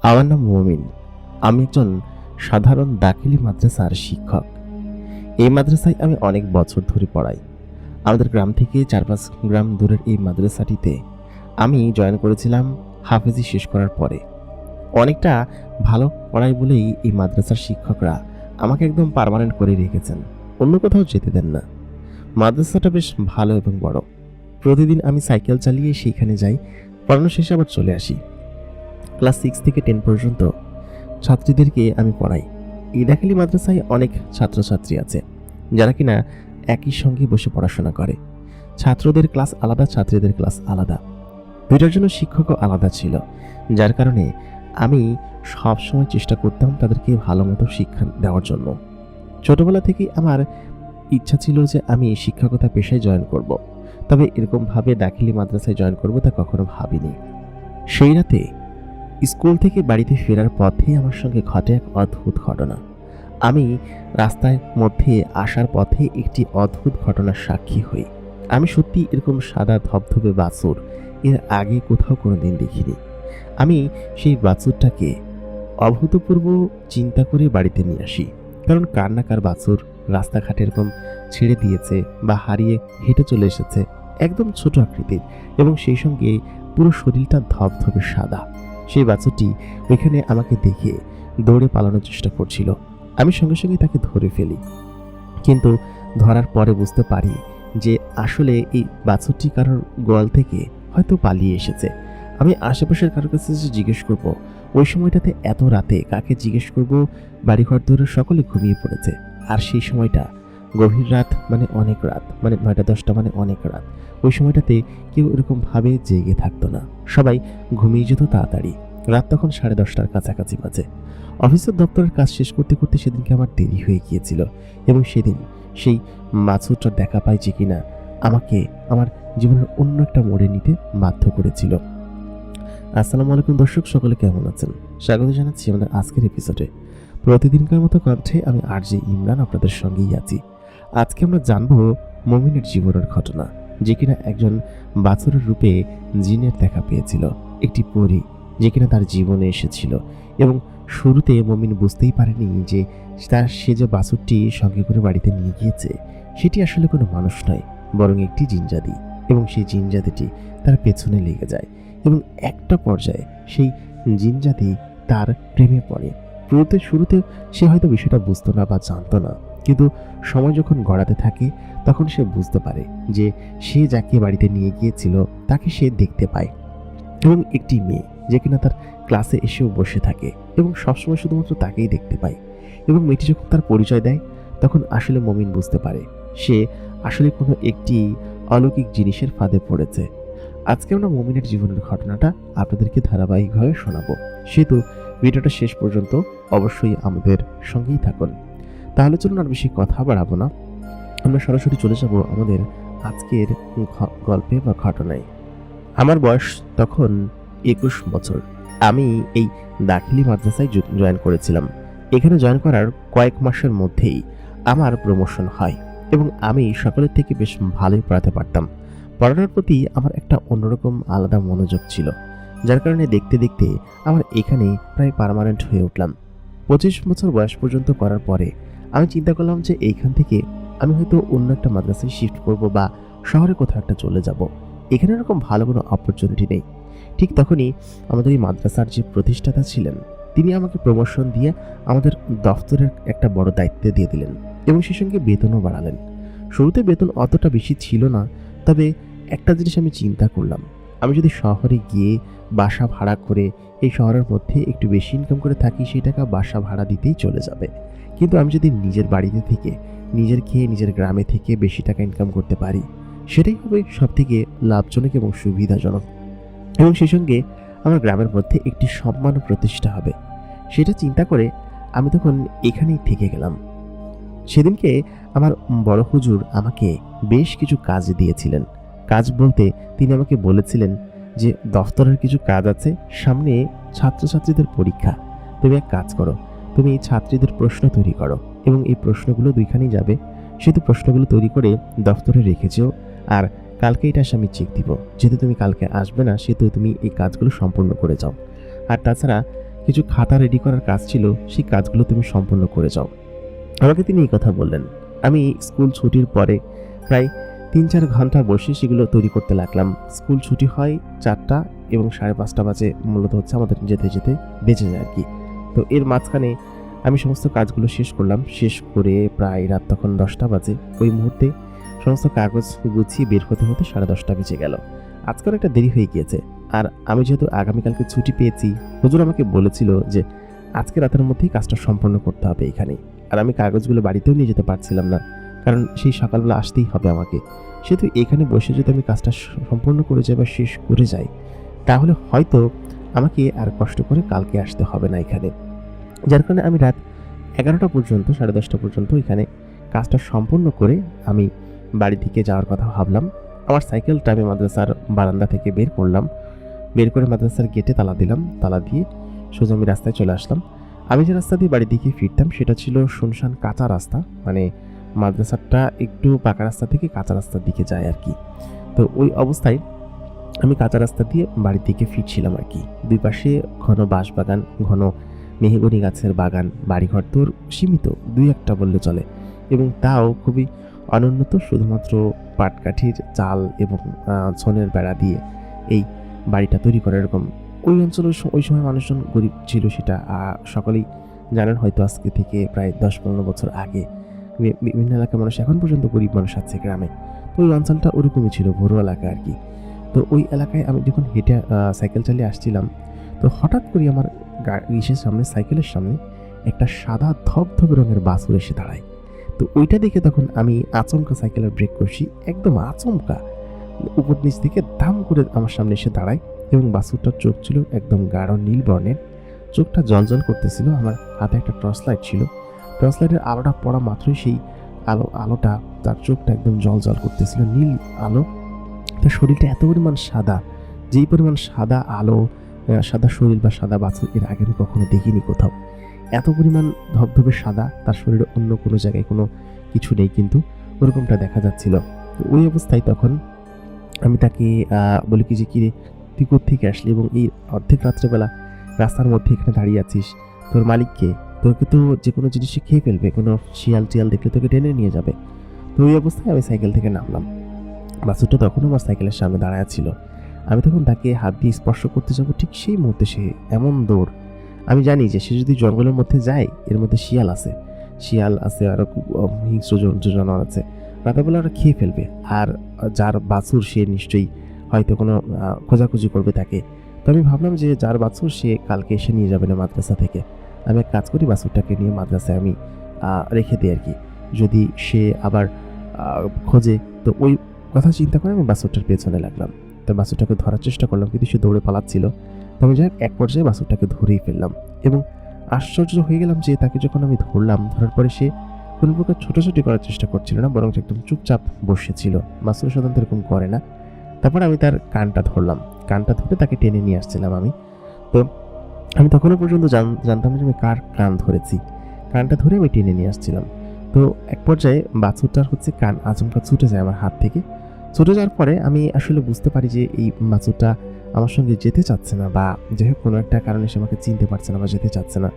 আমার নাম মুমিন। আমি একজন সাধারণ দাখিলি মাদ্রাসার শিক্ষক। এই মাদ্রাসায় আমি অনেক বছর ধরে পড়াই। আমাদের গ্রাম থেকে ৪-৫ গ্রাম দূরের এই মাদ্রাসাটিতে আমি জয়েন করেছিলাম হাফেজি শেষ করার পরে। অনেকটা ভালো পড়াই বলেই এই মাদ্রাসার শিক্ষকরা আমাকে একদম পার্মানেন্ট করে রেখেছেন, অন্য কোথাও যেতে দেন না। মাদ্রাসাটা বেশ ভালো এবং বড়। প্রতিদিন আমি সাইকেল চালিয়ে সেইখানে যাই, পড়ানো শেষে আবার চলে আসি। ক্লাস 6 থেকে 10 পর্যন্ত ছাত্রীদেরকে আমি পড়াই। এই দাখিলি মাদ্রাসায় অনেক ছাত্রছাত্রী আছে যারা কিনা একই সঙ্গে বসে পড়াশোনা করে। ছাত্রদের ক্লাস আলাদা, ছাত্রীদের ক্লাস আলাদা। দুইটার জন্য শিক্ষকও আলাদা ছিল, যার কারণে আমি সবসময় চেষ্টা করতাম তাদেরকে ভালো মতো শিক্ষা দেওয়ার জন্য। ছোটবেলা থেকেই আমার ইচ্ছা ছিল যে আমি শিক্ষকতা পেশায় জয়েন করব, তবে এরকমভাবে দাখিলি মাদ্রাসায় জয়েন করব তা কখনো ভাবিনি। সেই রাতে স্কুল থেকে বাড়িতে ফেরার পথে আমার সঙ্গে ঘটে এক অদ্ভুত ঘটনা। আমি রাস্তার মধ্যে আসার পথে একটি অদ্ভুত ঘটনার সাক্ষী হই। আমি সত্যি এরকম সাদা ধবধবে বাছুর এর আগে কোথাও কোনোদিন দেখিনি। আমি সেই বাছুরটাকে অভূতপূর্ব চিন্তা করে বাড়িতে নিয়ে আসি, কারণ কার না কার বাছুর রাস্তাঘাটে এরকম ছেড়ে দিয়েছে বা হারিয়ে হেঁটে চলে এসেছে, একদম ছোট আকৃতির এবং সেই সঙ্গে পুরো শরীরটা ধবধবে সাদা। সেই বাছুরটি ওইখানে আমাকে দেখে দৌড়ে পালানোর চেষ্টা করছিল। আমি সঙ্গে সঙ্গে তাকে ধরে ফেলি, কিন্তু ধরার পরে বুঝতে পারি যে আসলে এই বাছুরটি কারোর গোয়াল থেকে হয়তো পালিয়ে এসেছে। আমি আশেপাশের কারোর কাছে যে জিজ্ঞেস করব, ওই সময়টাতে এত রাতে কাকে জিজ্ঞেস করব? বাড়িঘর ধরে সকলে ঘুমিয়ে পড়েছে। আর সেই সময়টা গভীর রাত, মানে অনেক রাত, মানে 9টা-10টা মানে অনেক রাত। ওই সময়টাতে কেউ এরকম ভাবে জেগে থাকতো না, সবাই ঘুমিয়ে যেত তাড়াতাড়ি। রাত তখন 10:30টার কাছাকাছি বাজে। অফিসের দপ্তরের কাজ শেষ করতে করতে সেদিনকে আমার দেরি হয়ে গিয়েছিল এবং সেদিন সেই বাছুরটা দেখা পাই যে কিনা আমাকে আমার জীবনের অন্য একটা মোড়ে নিতে বাধ্য করেছিল। আসসালামু আলাইকুম দর্শক, সকলে কেমন আছেন? স্বাগত জানাচ্ছি আমাদের আজকের এপিসোডে। প্রতিদিনকার মতো কণ্ঠে আমি আরজে ইমরান আপনাদের সঙ্গেই আছি। আজকে আমরা জানবো মুমিনের জীবনের ঘটনা, যে কিনা একজন বাছুরের রূপে জিনের দেখা পেয়েছিল, একটি পরী যে কিনা তার জীবনে এসেছিল। এবং শুরুতে মুমিন বুঝতেই পারেনি যে সে যে বাছুরটি সঙ্গে করে বাড়িতে নিয়ে গিয়েছে সেটি আসলে কোনো মানুষ নয়, বরং একটি জিনজাদি। এবং সেই জিনজাদিটি তার পেছনে লেগে যায় এবং একটা পর্যায়ে সেই জিনজাদি তার প্রেমে পড়ে। শুরুতে সে হয়তো বিষয়টা বুঝতো না বা জানতো না, কিন্তু সময় যখন গড়াতে থাকে তখন সে বুঝতে পারে যে সে যাকে বাড়িতে নিয়ে গিয়েছিল তাকে সে দেখতে পায়, এবং একটি মেয়ে যে কিনা তার ক্লাসে এসেও বসে থাকে এবং সবসময় শুধুমাত্র তাকেই দেখতে পায়। এবং মেয়েটি যখন তার পরিচয় দেয় তখন আসলে মুমিন বুঝতে পারে সে আসলে কোনো একটি অলৌকিক জিনিসের ফাঁদে পড়েছে। আজকে আমরা মুমিনের জীবনের ঘটনাটা আপনাদেরকে ধারাবাহিকভাবে শোনাবো, সেহেতু ভিডিওটা শেষ পর্যন্ত অবশ্যই আমাদের সঙ্গেই থাকুন। তাহলে চলুন আর বেশি কথা বাড়াবো না, আমরা সরাসরি চলে যাব আমাদের আজকের গল্পে বা ঘটনায়। আমার বয়স তখন 21 বছর। আমি এই দাখিলি মাদ্রাসায় জয়েন করেছিলাম। এখানে জয়েন করার কয়েক মাসের মধ্যেই আমার প্রমোশন হয় এবং আমি সকলের থেকে বেশ ভালোই পড়াতে পারতাম। পড়ানোর প্রতি আমার একটা অন্যরকম আলাদা মনোযোগ ছিল, যার কারণে দেখতে দেখতে আমার এখানে প্রায় পার্মানেন্ট হয়ে উঠলাম। 25 বছর বয়স পর্যন্ত করার পরে আমি চিন্তা করলাম যে এইখান থেকে আমি হয়তো অন্য একটা মাদ্রাসায় শিফট করব বা শহরে কোথাও একটা চলে যাব। এখানে এরকম ভালো কোনো অপরচুনিটি নেই। ঠিক তখনই আমাদের এই মাদ্রাসার যে প্রতিষ্ঠাতা ছিলেন তিনি আমাকে প্রমোশন দিয়ে আমাদের দফতরের একটা বড় দায়িত্ব দিয়ে দিলেন এবং সেই সঙ্গে বেতনও বাড়ালেন। শুরুতে বেতন অতটা বেশি ছিল না, তবে একটা জিনিস আমি চিন্তা করলাম, আমি যদি শহরে গিয়ে বাসা ভাড়া করে এই শহরের মধ্যে একটু বেশি ইনকাম করে থাকি, সেই টাকা বাসা ভাড়া দিতেই চলে যাবে। কিন্তু আমি যদি নিজের বাড়িতে থেকে নিজের খেয়ে নিজের গ্রামে থেকে বেশি টাকা ইনকাম করতে পারি, সেটাই হবে সবথেকে লাভজনক এবং সুবিধাজনক। এবং সেই সঙ্গে আমার গ্রামের মধ্যে একটি সম্মান প্রতিষ্ঠা হবে, সেটা চিন্তা করে আমি তখন এখানেই থেকে গেলাম। সেদিনকে আমার বড় হুজুর আমাকে বেশ কিছু কাজ দিয়েছিলেন। কাজ বলতে তিনি আমাকে বলেছিলেন যে দফতরের কিছু কাজ আছে, সামনে ছাত্রছাত্রীদের পরীক্ষা, তুমি এক কাজ করো, তুমি এই ছাত্রীদের প্রশ্ন তৈরি করো এবং এই প্রশ্নগুলো দুইখানেই যাবে, সেহেতু প্রশ্নগুলো তৈরি করে দফতরে রেখেছো, আর কালকে এটা আমি চেক দিব। যেহেতু তুমি কালকে আসবে না সেহেতু তুমি এই কাজগুলো সম্পূর্ণ করে যাও। আর তাছাড়া কিছু খাতা রেডি করার কাজ ছিল, সেই কাজগুলো তুমি সম্পূর্ণ করে যাও। আমাকে তিনি এই কথা বললেন। আমি স্কুল ছুটির পরে প্রায় 3-4 ঘন্টা বসে সেগুলো তৈরি করতে লাগলাম। স্কুল ছুটি হয় 4টা এবং 5:30 বাজে, মূলত হচ্ছে আমাদের যেতে যেতে বেঁচে যায় আর কি। তো এর মাঝখানে আমি সমস্ত কাজগুলো শেষ করলাম। শেষ করে প্রায় রাত তখন 10টা বাজে। ওই মুহূর্তে সমস্ত কাগজ গুছিয়ে বের হতে হতে 10:30 বেজে গেল। আজকে অনেকটা দেরি হয়ে গিয়েছে। আর আমি যেহেতু আগামীকালকে ছুটি পেয়েছি, হুজুর আমাকে বলেছিল যে আজকে রাতের মধ্যেই কাজটা সম্পন্ন করতে হবে এখানেই। আর আমি কাগজগুলো বাড়িতেও নিয়ে যেতে পারছিলাম না, কারণ সেই সকালবেলা আসতেই হবে আমাকে। সেহেতু এখানে বসে যদি আমি কাজটা সম্পূর্ণ করে যাই বা শেষ করে যাই, তাহলে হয়তো আমাকে আর কষ্ট করে কালকে আসতে হবে না এখানে। যার কারণে আমি রাত 11টা পর্যন্ত, 10:30 পর্যন্ত এখানে কাজটা সম্পূর্ণ করে আমি বাড়ি থেকে যাওয়ার কথা ভাবলাম। আমার সাইকেলটা আমি মাদ্রাসার বারান্দা থেকে বের করলাম। বের করে মাদ্রাসার গেটে তালা দিলাম। তালা দিয়ে সোজা আমি রাস্তায় চলে আসলাম। আমি যে রাস্তা দিয়ে বাড়ির দিকে ফিরতাম সেটা ছিল শুনশান কাঁচা রাস্তা, মানে মাদ্রাসাটা একটু পাকা রাস্তা থেকে কাঁচা রাস্তার দিকে যায় আর কি। তো ওই অবস্থায় আমি কাঁচা রাস্তা দিয়ে বাড়ির দিকে ফিরছিলাম আর কি। দুই পাশে ঘন বাঁশবাগান, ঘন মেহগনি গাছের বাগান, বাড়িঘর তোর সীমিত 2-1টা বললে চলে, এবং তাও খুবই অনুন্নত, শুধুমাত্র পাটকাঠির চাল এবং ছনের বেড়া দিয়ে এই বাড়িটা তৈরি করা। এরকম ওই অঞ্চলে ওই সময় মানুষজন গরিব ছিল, সেটা সকলেই জানেন হয়তো। আজকে থেকে প্রায় 10-15 বছর আগে বিভিন্ন এলাকার মানুষ এখন পর্যন্ত গরিব মানুষ আছে গ্রামে। তো ওই অঞ্চলটা ওরকমই ছিল, বড় এলাকা আর কি। তো ওই এলাকায় আমি যখন হেঁটে সাইকেল চালিয়ে আসছিলাম, তো হঠাৎ করে আমার গাড়ির সামনে, সাইকেলের সামনে একটা সাদা ধবধবে রঙের বাছুর এসে দাঁড়ায়। তো ওইটা দেখে তখন আমি আচমকা সাইকেলের ব্রেক করছি, একদম আচমকা উপর নিচ থেকে দাম করে আমার সামনে এসে দাঁড়ায়। এবং বাছুরটার চোখ ছিল একদম গাঢ় নীল বর্ণের, চোখটা জলজল করতেছিল। আমার হাতে একটা টর্চ লাইট ছিল, টর্চ লাইটের আলোটা পড়া মাত্রই সেই আলোটা তার চোখটা একদম জলজল করতেছিল, নীল আলো। তার শরীরটা এত পরিমাণ সাদা, যেই পরিমাণ সাদা আলো, সাদা শরীর বা সাদা বাছুর এর আগে আমি কখনো দেখিনি কোথাও। এত পরিমাণ ধবধবে সাদা, তার শরীরে অন্য কোনো জায়গায় কোনো কিছু নেই, কিন্তু ওরকমটা দেখা যাচ্ছিল। তো ওই অবস্থায় তখন আমি তাকে বলি কি যে, কিরে তুই কোত্থেকে আসলি, এবং এই অর্ধেক রাত্রেবেলা রাস্তার মধ্যে এখানে দাঁড়িয়ে আছিস? তোর মালিককে? তোকে তো যে কোনো জিনিসে খেয়ে ফেলবে, কোনো শিয়াল টিয়াল দেখলে তোকে টেনে নিয়ে যাবে। তো ওই অবস্থায় আমি সাইকেল থেকে নামলাম। বাছুরটা তখনও আমার সাইকেলের সামনে দাঁড়ায় ছিল। আমি তখন তাকে হাত দিয়ে স্পর্শ করতে যাব, ঠিক সেই মুহূর্তে সে এমন দৌড়! আমি জানি যে সে যদি জঙ্গলের মধ্যে যায়, এর মধ্যে শিয়াল আছে, আরও হিংস্র জন্তু জানোয়ার আছে, রাতেবেলা ওরা খেয়ে ফেলবে। আর যার বাছুর সে নিশ্চয়ই হয়তো কোনো খোঁজাখুঁজি করবে তাকে। তো আমি ভাবলাম যে যার বাছুর সে কালকে এসে নিয়ে যাবে না মাদ্রাসা থেকে। আমি এক কাজ করি, বাছুরটাকে নিয়ে মাদ্রাসায় আমি রেখে দিই আর কি, যদি সে আবার খোঁজে। তো ওই কথা চিন্তা করে আমি বাছুরটার পেছনে লাগলাম। তো বাছুরটাকে ধরার চেষ্টা করলাম, কিন্তু সে দৌড়ে পালাচ্ছিল। তো আমি যাই এক পর্যায়ে বাছুরটাকে ধরেই ফেললাম, এবং আশ্চর্য হয়ে গেলাম যে তাকে যখন আমি ধরলাম, ধরার পরে সে কোনো প্রকার ছোটাছুটি করার চেষ্টা করছিল না, বরং একদম চুপচাপ বসেছিল। বাছুর সাধারণত এরকম করে না। তারপর আমি তার কানটা ধরলাম, কানটা ধরে তাকে টেনে নিয়ে আসছিলাম আমি। তো আমি তখনও পর্যন্ত জানতাম যে আমি কার কান ধরেছি। কানটা ধরে আমি টেনে নিয়ে আসছিলাম। তো এক পর্যায়ে বাছুরটার কান আচমকা ছুটে যায় আমার হাত থেকে। ছুটে যাওয়ার পরে আমি আসলে বুঝতে পারি যে এই বাছুরটা আমার সঙ্গে যেতে চাচ্ছে না, বা যাই হোক কোনো একটা কারণে সে আমাকে চিনতে পারছে না বা যেতে চাচ্ছে না।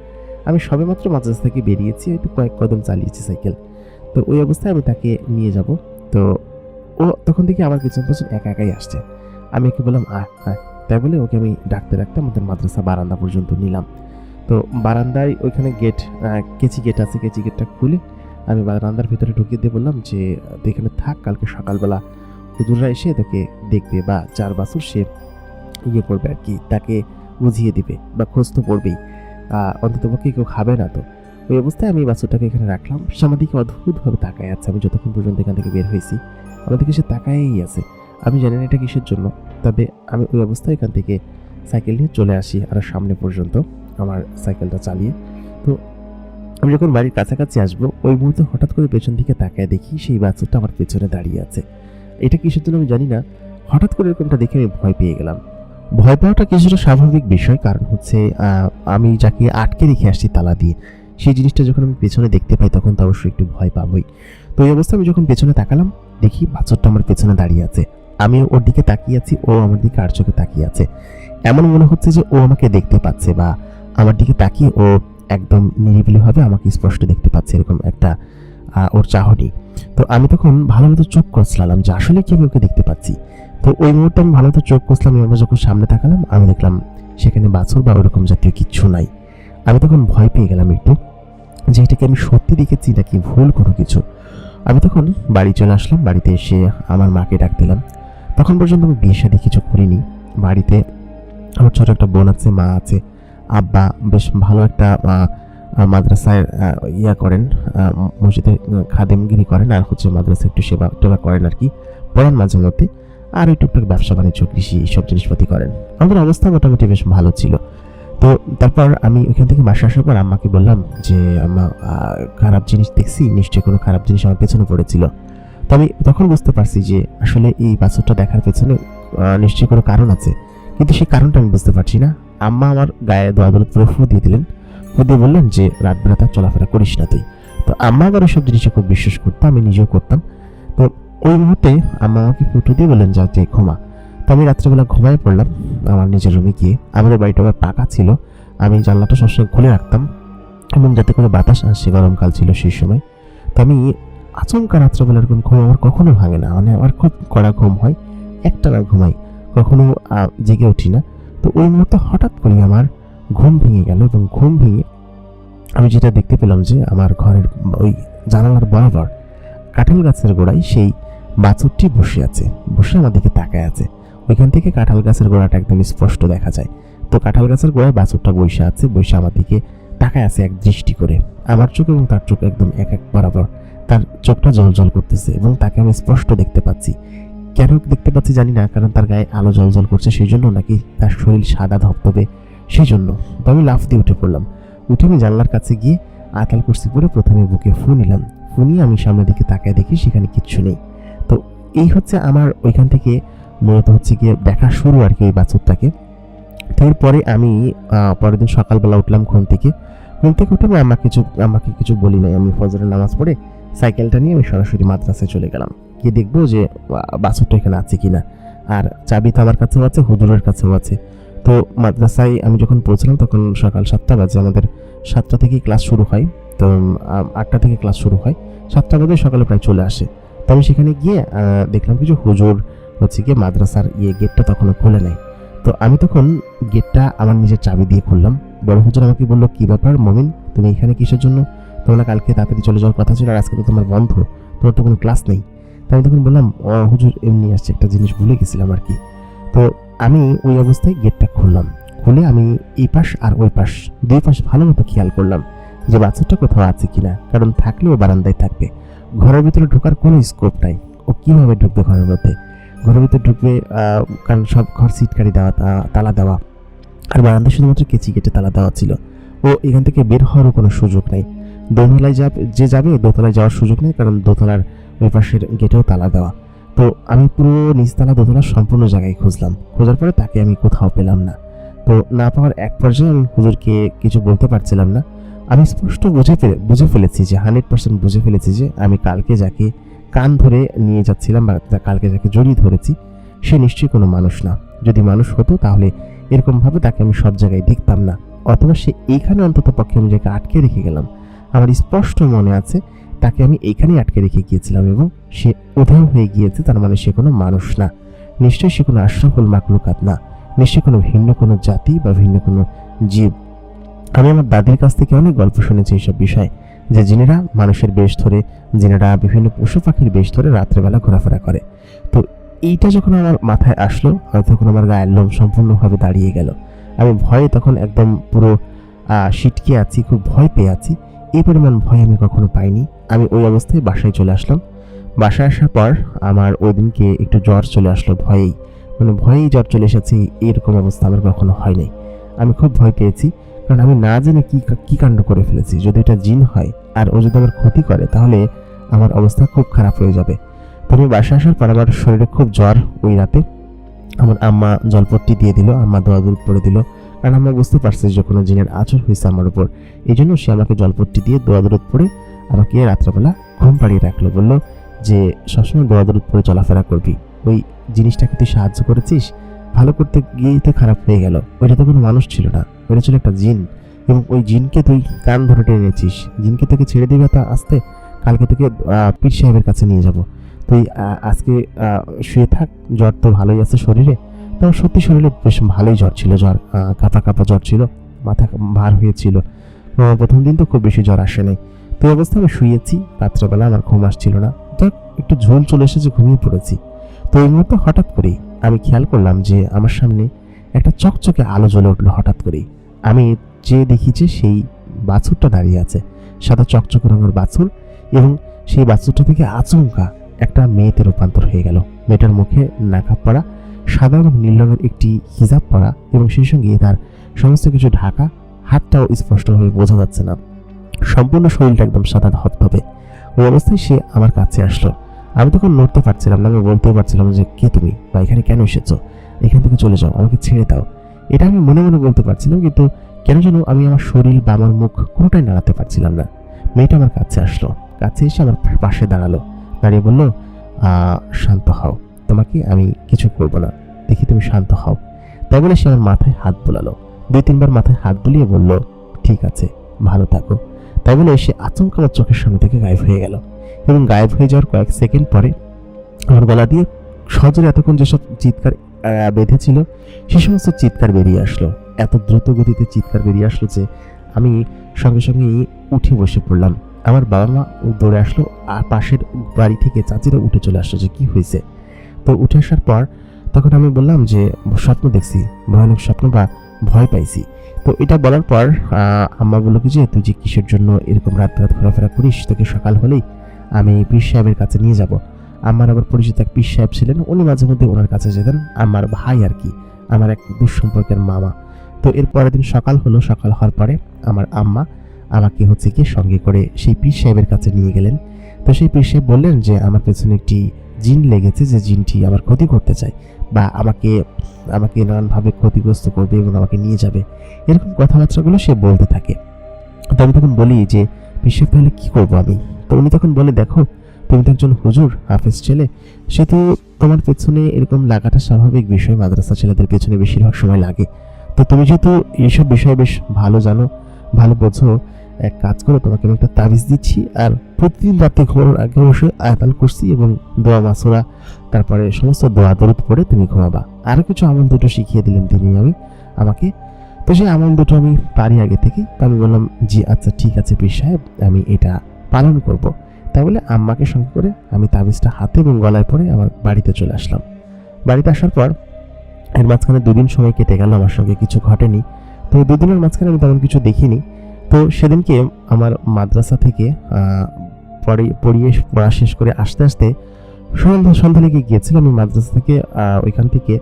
আমি সবেমাত্র মাদ্রাসা থেকে বেরিয়েছি, হয়তো কয়েক কদম চালিয়েছি সাইকেল। তো ওই অবস্থায় আমি তাকে নিয়ে যাব। তো ও তখন থেকে আমার পিছন একা একাই আসছে। আমি ওকে বললাম তাই বলে ওকে আমি ডাকতে আমাদের মাদ্রাসা বারান্দা পর্যন্ত নিলাম। তো বারান্দায় ওইখানে গেট, কেচি গেট আছে, কেচি গেটটা খুলে আমি বারান্দার ভিতরে ঢুকিয়ে দিয়ে বললাম যে তুই এখানে থাক, কালকে সকালবেলা হুজুররা এসে তোকে দেখবে, বা যার বাছুর সে করবে আর কি, তাকে বুঝিয়ে দিবে, বা খোঁজ তো পড়বেই, অন্ততপক্ষে কেউ খাবে না। তো ওই অবস্থায় আমি বাছুরটাকে এখানে রাখলাম। সে আমার দিকে অদ্ভুতভাবে তাকায় আছে। আমি যতক্ষণ পর্যন্ত এখান থেকে বের হয়েছি আমার দিকে সে তাকায়েই আছে। আমি জানি না এটা কিসের জন্য, তবে আমি ওই অবস্থায় এখান থেকে সাইকেল নিয়ে চলে আসি আর সামনে পর্যন্ত আমার সাইকেলটা চালিয়ে। তো আমি যখন বাড়ির কাছাকাছি আসবো, ওই মুহূর্তে হঠাৎ করে পেছন দিকে তাকায় দেখি সেই বাছুরটা আমার পেছনে দাঁড়িয়ে আছে। এটা কিসের জন্য আমি জানি না, হঠাৎ করে এরকমটা দেখে আমি ভয় পেয়ে গেলাম। ভয় পাওয়াটা কিছুটা স্বাভাবিক বিষয়, কারণ আমি যাকে আটকে রেখে আসছি তালা দিয়ে, সেই জিনিসটা যখন আমি পেছনে দেখতে পাই তখন তো অবশ্যই একটু ভয় পাবই। তো এই অবস্থায় আমি যখন পেছনে তাকালাম, দেখি বাছুরটা আমার পেছনে দাঁড়িয়ে আছে। আমি ওর দিকে তাকিয়ে আছি, ও আমার দিকে আর চোখে তাকিয়ে আছে। এমন মনে হচ্ছে যে ও আমাকে দেখতে পাচ্ছে, বা আমার দিকে তাকিয়ে ও একদম নিরিবিলিভাবে আমাকে স্পষ্ট দেখতে পাচ্ছে, এরকম একটা ওর চাহনি। তো আমি তখন ভালো মতো চোখ কচলালাম যে আসলে কি আমি ওকে দেখতে পাচ্ছি। তো ওই মুহূর্তে আমি ভালো মতো চোখ কচলাম, এবার যখন সামনে তাকালাম আমি দেখলাম সেখানে বাছুর বা ওরকম জাতীয় কিচ্ছু নাই। আমি তখন ভয় পেয়ে গেলাম একটু, যে এটাকে আমি সত্যি দেখেছি নাকি ভুল কোনো কিছু। আমি তখন বাড়ি চলে আসলাম, বাড়িতে এসে আমার মাকে ডাক দিলাম। তখন পর্যন্ত আমি বিয়ে শাদী কিছু করিনি। বাড়িতে আমার ছোট একটা বোন আছে, মা আছে, আব্বা বেশ ভালো একটা মাদ্রাসায় করেন, মসজিদে খাদেমগিরি করেন, আর হচ্ছে মাদ্রাসায় একটু সেবা টেবা করেন আর কি, পড়ান মাঝে মধ্যে, আর ওই টুকটাক ব্যবসা বাণিজ্য কৃষি এইসব জিনিসপাতি করেন। আমাদের অবস্থা মোটামুটি বেশ ভালো ছিল। তো তারপর আমি ওইখান থেকে বাসা আসার পর আম্মাকে বললাম যে আম্মা, খারাপ জিনিস দেখছি, নিশ্চয়ই কোনো খারাপ জিনিস আমার পেছনে পড়েছিল। তো আমি তখন বুঝতে পারছি যে আসলে এই বাছুরটা দেখার পেছনে নিশ্চয়ই কোনো কারণ আছে, কিন্তু সেই কারণটা আমি বুঝতে পারছি না। আম্মা আমার গায়ে দোয়া দরদ করে ফু দিয়ে দিলেন, ফু দিয়ে বললেন যে রাত বেলা তার চলাফেরা করিস না তুই। তো আম্মা আবার ওইসব জিনিসে খুব বিশ্বাস করতো, আমি নিজেও করতাম। তো ওই মুহূর্তে আম্মা আমাকে ফুটো দিয়ে বললেন যা যে ঘুমা। তো আমি রাত্রেবেলা ঘুমায় পড়লাম আমার নিজের রুমে গিয়ে। আমাদের বাড়িটা আবার পাকা ছিল, আমি জানলাটা সবসময় খুলে রাখতাম এবং যাতে করে বাতাস আসে, গরমকাল ছিল সেই সময়। তো আমি আচমকা রাত্রেবেলা এরকম ঘুম আমার কখনো ভাঙে না, মানে আমার খুব কড়া ঘুম হয়, একটানা ঘুমাই, কখনো জেগে উঠি না। তো ওই মুহূর্তে হঠাৎ করে আমার ঘুম ভেঙে গেল, এবং ঘুম ভেঙে আমি যেটা দেখতে পেলাম যে আমার ঘরের ওই জানালার বরাবর কাঁঠাল গাছের গোড়ায় সেই বাছুরটি বসে আছে, বসে আমার দিকে তাকায় আছে। ওইখান থেকে কাঁঠাল গাছের গোড়াটা একদম স্পষ্ট দেখা যায়। তো কাঁঠাল গাছের গোড়ায় বাছুরটা বসে আছে, বসে আমার দিকে তাকায় আছে এক দৃষ্টি করে। আমার চোখ এবং তার চোখ একদম এক এক বরাবর, তার চোখটা জলজল করতেছে এবং তাকে আমি স্পষ্ট দেখতে পাচ্ছি। কেন দেখতে পাচ্ছি জানি না, কারণ তার গায়ে আলো জলজল করছে সেই জন্য, নাকি তার শরীর সাদা ধপধপে সেই জন্য। তো আমি লাফ দিয়ে উঠে পড়লাম। উঠে আমি জানলার কাছে গিয়ে আতাল কুরসি পরে প্রথমে বুকে ফু নিলাম। ফু নিয়ে আমি সামনের দিকে তাকায় দেখি সেখানে কিচ্ছু নেই। তো এই হচ্ছে আমার ওইখান থেকে মূলত হচ্ছে গিয়ে দেখা শুরু আর কি ওই বাছুরটাকে। এরপরে আমি পরের দিন সকালবেলা উঠলাম ঘুম থেকে উঠে আমি আমাকে কিছু বলি নাই। আমি ফজরের নামাজ পড়ে সাইকেলটা নিয়ে আমি সরাসরি মাদ্রাসায় চলে গেলাম, গিয়ে দেখবো যে বাছুরটা এখানে আছে কিনা। আর চাবি তো আমার কাছেও আছে, হুজুরের কাছেও আছে। তো মাদ্রাসায় আমি যখন পৌঁছলাম তখন সকাল 7টা বাজে, আমাদের 7টা থেকেই ক্লাস শুরু হয়। তো 8টা থেকে ক্লাস শুরু হয়, 7টা বাজে সকালে প্রায় চলে আসে। তো আমি সেখানে গিয়ে দেখলাম কিছু হুজুর হচ্ছে গিয়ে মাদ্রাসার গেটটা তখনও খুলে নেয়। তো আমি তখন গেটটা আমার নিজের চাবি দিয়ে খুললাম। বড় হুজুর আমাকে বললো, কি ব্যাপার মমিন, তুমি এখানে কিসের জন্য? তোমরা কালকে তাড়াতাড়ি চলে যাওয়ার কথা ছিল, আর আজকে তো তোমার বন্ধ, তোমার তো কোনো ক্লাস নেই। তো আমি তখন বললাম, হুজুর এমনি আসছে, একটা জিনিস ভুলে গেছিলাম আর কি। তো আমি ওই অবস্থায় গেটটা খুললাম, খুলে আমি এই পাশ আর ওই পাশ দুই পাশ ভালো মতো খেয়াল করলাম যে বাছুরটা কোথাও আছে কিনা, কারণ থাকলেও বারান্দায় থাকবে, ঘরের ভিতরে ঢোকার কোনো স্কোপ নাই। ও কিভাবে ঢুকবে ঘরের মধ্যে? ঘরের ভিতরে ঢুকবে, কারণ সব ঘর সিটকারি দেওয়া, তালা দেওয়া, আর বারান্দায় শুধুমাত্র কেচি কেটে তালা দেওয়া ছিল। ও এখান থেকে বের হওয়ারও কোনো সুযোগ নাই। দোতলায় যাবে দোতলায় যাওয়ার সুযোগ নেই, কারণ দোতলার ওই পাশের গেটেও তালা দেওয়া। তো আমি পুরো নিচতলা দোতলা সম্পূর্ণ জায়গায় খুঁজলাম, খোঁজার পরে তাকে আমি কোথাও পেলাম না। তো না পাওয়ার এক পর্যায়ে আমি হুজুরকে কিছু বলতে পারছিলাম না। আমি স্পষ্ট বুঝে ফেলেছি যে 100% বুঝে ফেলেছি যে আমি কালকে যাকে কান ধরে নিয়ে যাচ্ছিলাম বা কালকে যাকে জড়িয়ে ধরেছি সে নিশ্চয়ই কোনো মানুষ না। যদি মানুষ হতো তাহলে এরকমভাবে তাকে আমি সব জায়গায় দেখতাম না, অথবা সে এইখানে অন্তত পক্ষে আমি যাকে আটকে রেখে গেলাম। আমার স্পষ্ট মনে আছে তাকে আমি এইখানেই আটকে রেখে গিয়েছিলাম এবং সে উধাও হয়ে গিয়েছে। তার মানে সে কোনো মানুষ না, নিশ্চয়ই সে কোনো আশরাফুল মাখলুকাত না, নিশ্চয়ই কোনো ভিন্ন কোনো জাতি বা ভিন্ন কোনো জীব। আমি আমার দাদির কাছ থেকে অনেক গল্প শুনেছি এইসব বিষয়ে, যে জিনেরা মানুষের বেশ ধরে, জিনেরা বিভিন্ন পশু পাখির বেশ ধরে রাত্রেবেলা ঘোরাফেরা করে। তো এইটা যখন আমার মাথায় আসলো, তখন আমার গায়ের লোম সম্পূর্ণভাবে দাঁড়িয়ে গেল। আমি ভয়ে তখন একদম পুরো সিটকে আছি, খুব ভয় পেয়ে আছি। এই পরিমাণ ভয় আমি কখনো পাইনি। আমি ওই অবস্থায় বাসায় চলে আসলাম। বাসায় আসার পর আমার ওই দিনকে একটু জ্বর চলে আসলো, ভয়েই জ্বর চলে এসেছে। এরকম অবস্থা আমার কখনো হয় নাই। আমি খুব ভয় পেয়েছি, কারণ আমি না জেনে কি কাণ্ড করে ফেলেছি। যদি এটা জিন হয় আর ও যদি আমার ক্ষতি করে তাহলে আমার অবস্থা খুব খারাপ হয়ে যাবে। তো আমি বাসায় আসার পর আমার শরীরে খুব জ্বর। ওই রাতে আমার আম্মা জলপট্টি দিয়ে দিল, আম্মা দোয়া দূর করে দিল, কারণ আমরা বুঝতে পারছি যে কোনো জিনের আচর হয়েছে আমার উপর। এই জন্য সে আমাকে জলপট্টি দিয়ে দোয়া দরুদ পড়ে আমাকে রাত্রেবেলা ঘুম পাড়িয়ে রাখলো। বললো যে সবসময় দোয়া দরুদ পড়ে চলাফেরা করবি, ওই জিনিসটাকে তুই সাহায্য করেছিস, ভালো করতে গিয়েই তো খারাপ হয়ে গেল। ওইটা তো কোনো মানুষ ছিল না, ওইটা ছিল একটা জিন। এবং ওই জিনকে তুই কান ধরে টেনেছিস, জিনকে তোকে ছেড়ে দিবে তা আসতে, কালকে তোকে পীর সাহেবের কাছে নিয়ে যাব, তুই আজকে শুয়ে থাক, জ্বর তো ভালোই আছে শরীরে। তো আমার সত্যি শরীরে বেশ ভালোই জ্বর ছিল, জ্বর কাঁপা কাঁপা জ্বর ছিল, মাথা ভার হয়েছিল। প্রথম দিন তো খুব বেশি জ্বর আসে নাই। তো এই অবস্থায় আমি শুয়েছি, রাত্রেবেলা আমার ঘুম আসছিল না, যাক একটু ঝোল চলে এসেছে, ঘুমিয়ে পড়েছি। তো এই মুহূর্তে হঠাৎ করেই আমি খেয়াল করলাম যে আমার সামনে একটা চকচকে আলো জ্বলে উঠলো হঠাৎ করেই। আমি যে দেখি যে সেই বাছুরটা দাঁড়িয়ে আছে, সাদা চকচকে রঙের বাছুর, এবং সেই বাছুরটা থেকে আচমকা একটা মেয়েতে রূপান্তর হয়ে গেল। মেয়েটার মুখে নাকাব পরা, সাদা এবং নীল রঙের একটি হিজাব পরা, এবং সেই সঙ্গে তার সমস্ত কিছু ঢাকা, হাতটাও স্পষ্টভাবে বোঝা যাচ্ছে না, সম্পূর্ণ শরীরটা একদম সাদা ধপধপে। ওই অবস্থায় সে আমার কাছে আসলো। আমি তখন নড়তে পারছিলাম না, আমি বলতেও পারছিলাম যে কে তুমি, বা এখানে কেন এসেছো, এখান থেকে চলে যাও, আমাকে ছেড়ে দাও। এটা আমি মনে মনে বলতে পারছিলাম, কিন্তু কেন যেন আমি আমার শরীর বা আমার মুখ কোনোটাই নাড়াতে পারছিলাম না। মেয়েটা আমার কাছে আসলো, কাছে এসে আমার পাশে দাঁড়ালো, দাঁড়িয়ে বলল, শান্ত হও, তোমাকে আমি কিছু করবো না, দেখি তুমি শান্ত হও। তাই বলে সে আমার মাথায় হাত বোলালো, 2-3 বার মাথায় হাত বুলিয়ে বলল, ঠিক আছে, ভালো থাকো। তাই বলে সে আচমকা আমার চোখের সামনে থেকে গায়েব হয়ে গেল, এবং গায়েব হয়ে যাওয়ার কয়েক সেকেন্ড পরে আমার গলা দিয়ে সজোরে এতক্ষণ যেসব চিৎকার বেঁধেছিল সে সমস্ত চিৎকার বেরিয়ে আসলো। এত দ্রুত গতিতে চিৎকার বেরিয়ে আসলো যে আমি সঙ্গে সঙ্গে উঠে বসে পড়লাম। আমার বাবা মা দৌড়ে আসলো, আর পাশের বাড়ি থেকে চাচিরা উঠে চলে আসলো যে কি হয়েছে। তো উঠে আসার পর তখন আমি বললাম যে স্বপ্ন দেখছি, ভয়ানক স্বপ্ন, বা ভয় পাইছি। তো এটা বলার পর আম্মা বললো কি যে তুই যে কিসের জন্য এরকম রাত রাত ঘোরাফেরা করিস, তোকে সকাল হলেই আমি পীর সাহেবের কাছে নিয়ে যাব। আমার আবার পরিচিত এক পীর সাহেব ছিলেন, উনি মাঝে মধ্যে ওনার কাছে যেতেন, আমার ভাই আর কি, আমার এক দুঃসম্পর্কের মামা। তো এর পরের দিন সকাল হলো, সকাল হওয়ার পরে আমার আম্মা আমাকে হচ্ছে কি সঙ্গে করে সেই পীর সাহেবের কাছে নিয়ে গেলেন। তো সেই পীর সাহেব বললেন যে আমার পেছনে একটি জিন লেগেছে, যে জিনটি আমার ক্ষতি করতে চায়, বা আমাকে নানানভাবে ক্ষতিগ্রস্ত করবে এবং আমাকে নিয়ে যাবে, এরকম কথাবার্তাগুলো সে বলতে থাকে। তো আমি তখন বলি যে পীর সাহেব তাহলে কি করবো আমি? তো উনি তখন বলে, দেখো তুমি তো একজন হুজুর হাফেজ ছেলে, সেহেতু তোমার পেছনে এরকম লাগাটা স্বাভাবিক বিষয়, মাদ্রাসা ছেলেদের পেছনে বেশিরভাগ সময় লাগে। তো তুমি যেহেতু এইসব বিষয়ে বেশ ভালো জানো, ভালো বোঝো, এক কাজ করো, তোমাকে আমি একটা তাবিজ দিচ্ছি, আর প্রতিদিন রাতে ঘুমানোর আগে অবশ্যই আয়াতাল কুরসি এবং দোয়া মাসুরা, তারপরে সমস্ত দোয়া দরুদ পড়ে তুমি ঘুমাবা। আরো কিছু আমল দুটো শিখিয়ে দিলেন তিনি আমাকে। তো সেই আমল দুটো আমি পারি আগে থেকেই। তো আমি বললাম, জি আচ্ছা ঠিক আছে পীর সাহেব, আমি এটা পালন করব। তাই বলে আম্মাকে সঙ্গে করে আমি তাবিজটা হাতে এবং গলায় পরে আমার বাড়িতে চলে আসলাম। বাড়িতে আসার পর এর মাঝখানে 2 দিন সময় কেটে গেল, আমার সঙ্গে কিছু ঘটেনি। তো 2 দিনের মাঝখানে আমি তেমন কিছু দেখিনি। তো সেদিনকে আমার মাদ্রাসা থেকে পড়া শেষ করে আসতে আসতে সন্ধ্যা লেগে গিয়েছিল। আমি মাদ্রাসা থেকে ওইখান থেকে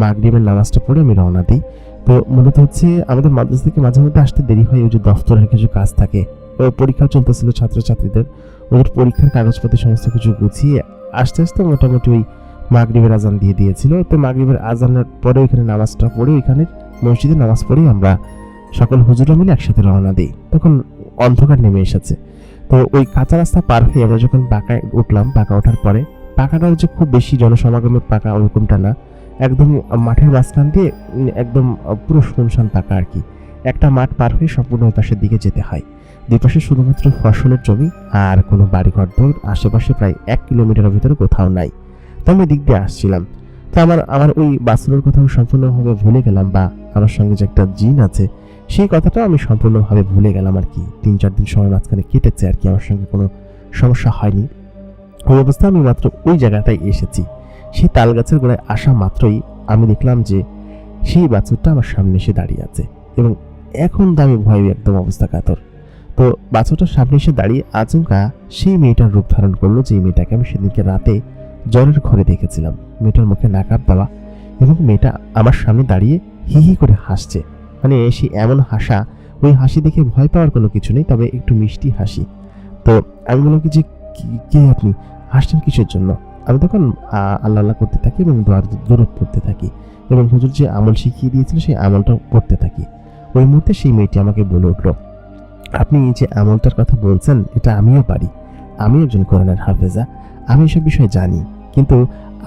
মাগরিবের নামাজটা পড়ে আমি রওনা দিই। তো মূলত হচ্ছে আমাদের মাদ্রাসা থেকে মাঝে মধ্যে আসতে দেরি হয়, ওই যে দফতরের কিছু কাজ থাকে, পরীক্ষা চলতেছিল ছাত্রছাত্রীদের, ওদের পরীক্ষার কাগজপত্র সমস্ত কিছু গুছিয়ে আস্তে আস্তে মোটামুটি ওই মাগরিবের আজান দিয়ে দিয়েছিল। তো মাগরিবের আজানের পরে ওইখানে নামাজটা পড়ে, ওইখানে মসজিদে নামাজ পড়েই আমরা সকল হুজুরা মিলে একসাথে রওনা দিই। তখন অন্ধকার নেমে এসেছে। তো ওই কাঁচা রাস্তা পার হয়ে আমরা যখন পাকায় উঠলাম, পাকা ওঠার পরে, পাকাটাও যে খুব বেশি জনসমাগমের পাকা ওরকমটা না, একদম মাঠের মাঝখান দিয়ে একদম পুরো শুনশান পাকা আর কি। একটা মাঠ পার হয়ে সম্পূর্ণ ওই পাশের দিকে যেতে হয়। দুই পাশে শুধুমাত্র ফসলের জমি, আর কোনো বাড়িঘর দর আশেপাশে প্রায় 1 কিলোমিটারের ভিতরে কোথাও নাই। তো আমি দিক দিয়ে আসছিলাম। তো আমার ওই বাসুরের কথা আমি সম্পূর্ণভাবে ভুলে গেলাম, বা আমার সঙ্গে যে একটা জিন আছে সেই কথাটা আমি সম্পূর্ণভাবে ভুলে গেলাম আর কি। 3-4 দিন সময় মাঝখানে কেটেছে আর কি, আমার সঙ্গে কোনো সমস্যা হয়নি। ওই অবস্থায় আমি মাত্র ওই জায়গাটায় এসেছি। সেই তাল গাছের গোড়ায় আসা মাত্রই আমি দেখলাম যে সেই বাছুরটা আমার সামনে এসে দাঁড়িয়ে আছে, এবং এখন তো আমি ভয়ে একদম অবস্থা কাতর। তো বাছুরটার সামনে এসে দাঁড়িয়ে আচমকা সেই মেয়েটার রূপ ধারণ করলো, যে মেয়েটাকে আমি সেদিনকে রাতে জ্বরের ঘরে দেখেছিলাম। মেয়েটার মুখে নাকাব দেওয়া, এবং মেয়েটা আমার সামনে দাঁড়িয়ে হি হি করে হাসছে। মানে সে এমন হাসা, ওই হাসি দেখে ভয় পাওয়ার কোনো কিছু নেই, তবে একটু মিষ্টি হাসি। তো আমি বললাম কি যে কে আপনি, হাসছেন কিসের জন্য? আমি তখন আল্লাহ আল্লাহ করতে থাকি এবং দরুদ পড়তে থাকি, এবং হুজুর যে আমল শিখিয়ে দিয়েছিল সেই আমলটা করতে থাকি। ওই মুহূর্তে সেই মেয়েটি আমাকে বলে উঠলো, আপনি যে আমলটার কথা বলছেন এটা আমিও পারি, আমি একজন কোরআনের হাফেজা, আমি এসব বিষয়ে জানি, কিন্তু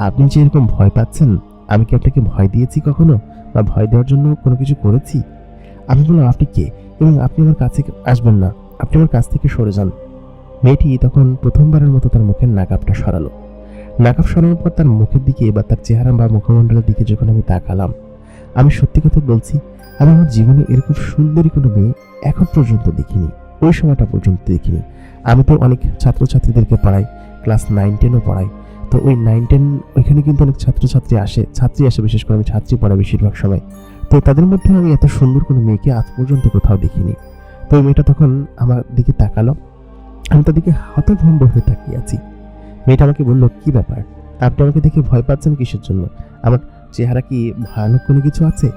আপনি যে এরকম ভয় পাচ্ছেন, আমি কি আপনাকে ভয় দিয়েছি কখনো, বা ভয় দেওয়ার জন্য কোনো কিছু করেছি? আমি বললাম, আপনি কে, এবং আপনি আমার কাছে আসবেন না, আপনি আমার কাছ থেকে সরে যান। মেয়েটি তখন প্রথমবারের মতো তার মুখের নাকাবটা সরালো। নাকাব সরানোর পর তার মুখের দিকে বা তার চেহারা বা মুখমণ্ডলের দিকে যখন আমি তাকালাম, আমি সত্যি কথা বলছি, আমি আমার জীবনে এরকম সুন্দরী কোনো মেয়ে এখন পর্যন্ত দেখিনি, ওই সময়টা পর্যন্ত দেখিনি। আমি তো অনেক ছাত্রছাত্রীদেরকে পড়াই, ক্লাস 9-10ও পড়াই। তো ওই 9-10 ওইখানে কিন্তু অনেক ছাত্রছাত্রী আসে, বিশেষ করে আমি ছাত্রী পড়াই বেশিরভাগ সময়। তো তাদের মধ্যে আমি এত সুন্দর কোনো মেয়েকে আজ পর্যন্ত কোথাও দেখিনি। তো ওই মেয়েটা তখন আমার দিকে তাকালো, আমি তার দিকে হতভম্ব হয়ে তাকিয়ে আছি। মেয়েটা আমাকে বলল, কি ব্যাপার, আপনি আমাকে দেখে ভয় পাচ্ছেন কিসের জন্য? আমার চেহারা কি ভয়ানক কোনো কিছু আছে?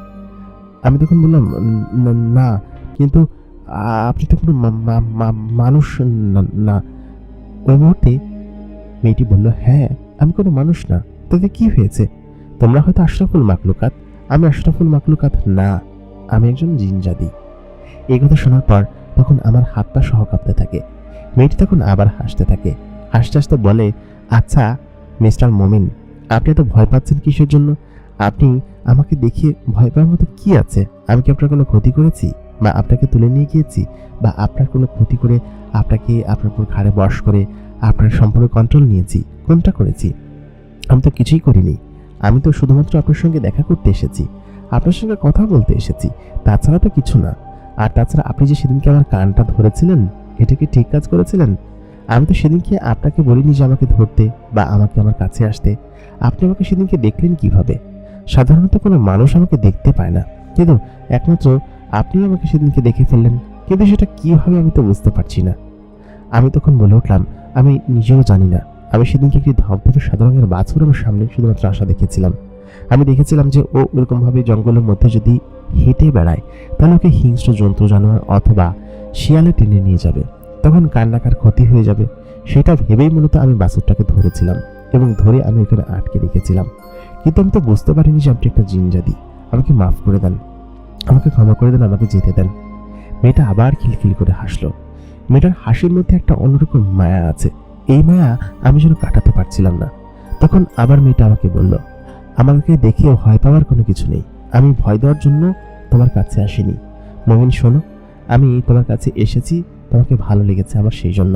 আমি তখন বললাম, না, কিন্তু আপনি তো কোনো মানুষ না। ওই মুহূর্তে মেয়েটি বলল, হ্যাঁ, আমি কোনো মানুষ না। তাতে কি হয়েছে? তোমরা হয়তো আশরাফুল মাকলুকাত, আমি আশরাফুল মাকলুকাত না, আমি একজন জিনজাদি। এই কথা শোনার পর তখন আমার হাত পা সহ কাঁপতে থাকে। মেয়েটি তখন আবার হাসতে থাকে, হাসতে হাসতে বলে, আচ্ছা মিস্টার মমিন, আপনি এত ভয় পাচ্ছেন কিসের জন্য? আপনি আমাকে দেখিয়ে ভয় পাওয়ার মতো কি আছে? আমি কি আপনার কোনো ক্ষতি করেছি, বা আপনাকে তুলে নিয়ে গিয়েছি, বা আপনার কোনো ক্ষতি করে আপনাকে আপনার উপর ঘাড়ে বশ করে আপনার সম্পূর্ণ কন্ট্রোল নিয়েছি? কোনটা করেছি? আমি তো কিছুই করিনি। আমি তো শুধুমাত্র আপনার সঙ্গে দেখা করতে এসেছি, আপনার সঙ্গে কথা বলতে এসেছি, তাছাড়া তো কিছু না। আর তাছাড়া আপনি যে সেদিনকে আমার কানটা ধরেছিলেন, এটা কি ঠিক কাজ করেছিলেন? আমি তো সেদিনকে আপনাকে বলিনি যে আমাকে ধরতে বা আমাকে আমার কাছে আসতে। আপনি আমাকে সেদিনকে দেখলেন কিভাবে? সাধারণত কোনো মানুষ আমাকে দেখতে পায় না, কিন্তু একমাত্র আপনি আমাকে সেদিনকে দেখে ফেললেন। কিন্তু সেটা কিভাবে আমি তো বুঝতে পারছি না। আমি তখন বলে উঠলাম, আমি নিজেও জানি না। আমি সেদিনকে একটি ধবধবে সাদা রঙের বাছুর আমার সামনে শুধুমাত্র আশা দেখেছিলাম। আমি দেখেছিলাম যে ও ওরকমভাবে জঙ্গলের মধ্যে যদি হেঁটে বেড়ায়, তাহলে ওকে হিংস্র জন্তু জানোয়ার অথবা শিয়ালে টেনে নিয়ে যাবে, তখন কান্নাকার ক্ষতি হয়ে যাবে। সেটা ভেবেই মূলত আমি বাছুরটাকে ধরেছিলাম এবং ধরে আমি ওখানে আটকে রেখেছিলাম। কিন্তু আমি তো বুঝতে পারিনি যে আপনি একটা জিনজাদি। আমাকে মাফ করে দেন, আমাকে ক্ষমা করে দেন, আমাকে যেতে দেন। মেয়েটা আবার খিলখিল করে হাসলো। মেয়েটার হাসির মধ্যে একটা অন্যরকম মায়া আছে, এই মায়া আমি যেন কাটাতে পারছিলাম না। তখন আবার মেয়েটা আমাকে বলল, আমাকে দেখে ভয় পাওয়ার কোনো কিছু নেই, আমি ভয় দেওয়ার জন্য তোমার কাছে আসিনি। মমিন শোনো, আমি তোমার কাছে এসেছি তোমাকে ভালো লেগেছে আমার, সেই জন্য।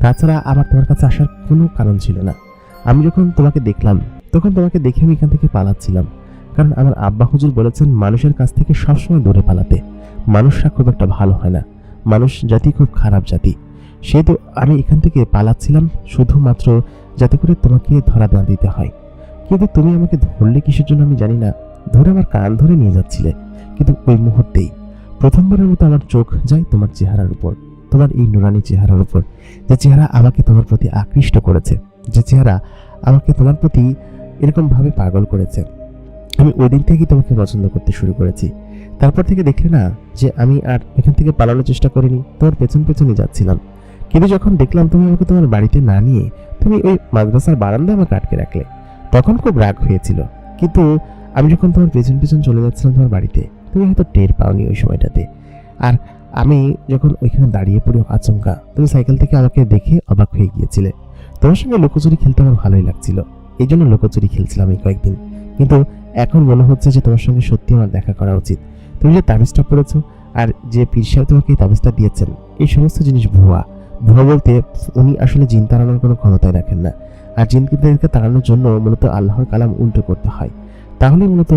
তাছাড়া আমার তোমার কাছে আসার কোনো কারণ ছিল না। আমি যখন তোমাকে দেখলাম, তখন তোমাকে দেখে আমি এখান থেকে পালাচ্ছিলাম, কারণ আমার আব্বা হুজুর বলেছেন মানুষের কাছ থেকে সবসময় দূরে পালাতে। মানুষরা খুব একটা ভালো হয় না, মানুষ জাতি খুব খারাপ জাতি। সেহেতু আমি এখান থেকে পালাচ্ছিলাম শুধুমাত্র যাতে করে তোমাকে ধরা না দিতে হয়। কিন্তু তুমি আমাকে ধরলে কিসের জন্য আমি জানি না, ধরে আমার কান ধরে নিয়ে যাচ্ছিলে। কিন্তু ওই মুহূর্তেই প্রথমবারের মতো আমার চোখ যায় তোমার চেহারার উপর, তোমার এই নুরানি চেহারার উপর, যে চেহারা আমাকে তোমার প্রতি আকৃষ্ট করেছে, যে চেহারা আমাকে তোমার প্রতি এরকম ভাবে পাগল করেছে। আমি ওই দিন থেকেই তোমাকে পছন্দ করতে শুরু করেছি। তারপর থেকে দেখলে না যে আমি আর এখান থেকে পালানোর চেষ্টা করিনি, তোমার পেছন পেছনই যাচ্ছিলাম। কিন্তু যখন দেখলাম তুমি আমাকে তোমার বাড়িতে না নিয়ে তুমি ওই মাদ্রাসার বারান্দায় আমাকে আটকে রাখলে, তখন খুব রাগ হয়েছিল। কিন্তু আমি যখন তোমার পেছন পেছন চলে যাচ্ছিলাম তোমার বাড়িতে, তুমি হয়তো টের পাওনি ওই সময়টাতে। আর আমি যখন ওইখানে দাঁড়িয়ে পড়ি আচমকা, তুমি সাইকেল থেকে আমাকে দেখে অবাক হয়ে গিয়েছিলে। তোমার সঙ্গে লুকোচুরি খেলতে আমার ভালোই লাগছিল, এই জন্য লুকোচুরি খেলছিলাম এই কয়েকদিন। কিন্তু এখন মনে হচ্ছে যে তোমার সঙ্গে সত্যি আমার দেখা করা উচিত। তুমি যে তাবিজটা পড়েছো আর যে পীর সাহেব তোমাকে এই তাবিজটা দিয়েছেন, এই সমস্ত জিনিস ভুয়া। ভুয়া বলতে উনি আসলে জিন তাড়ানোর কোনো ক্ষমতাই রাখেন না। আর জিনকে তাড়ানোর জন্য মূলত আল্লাহর কালাম উল্টো করতে হয়, তাহলে মূলত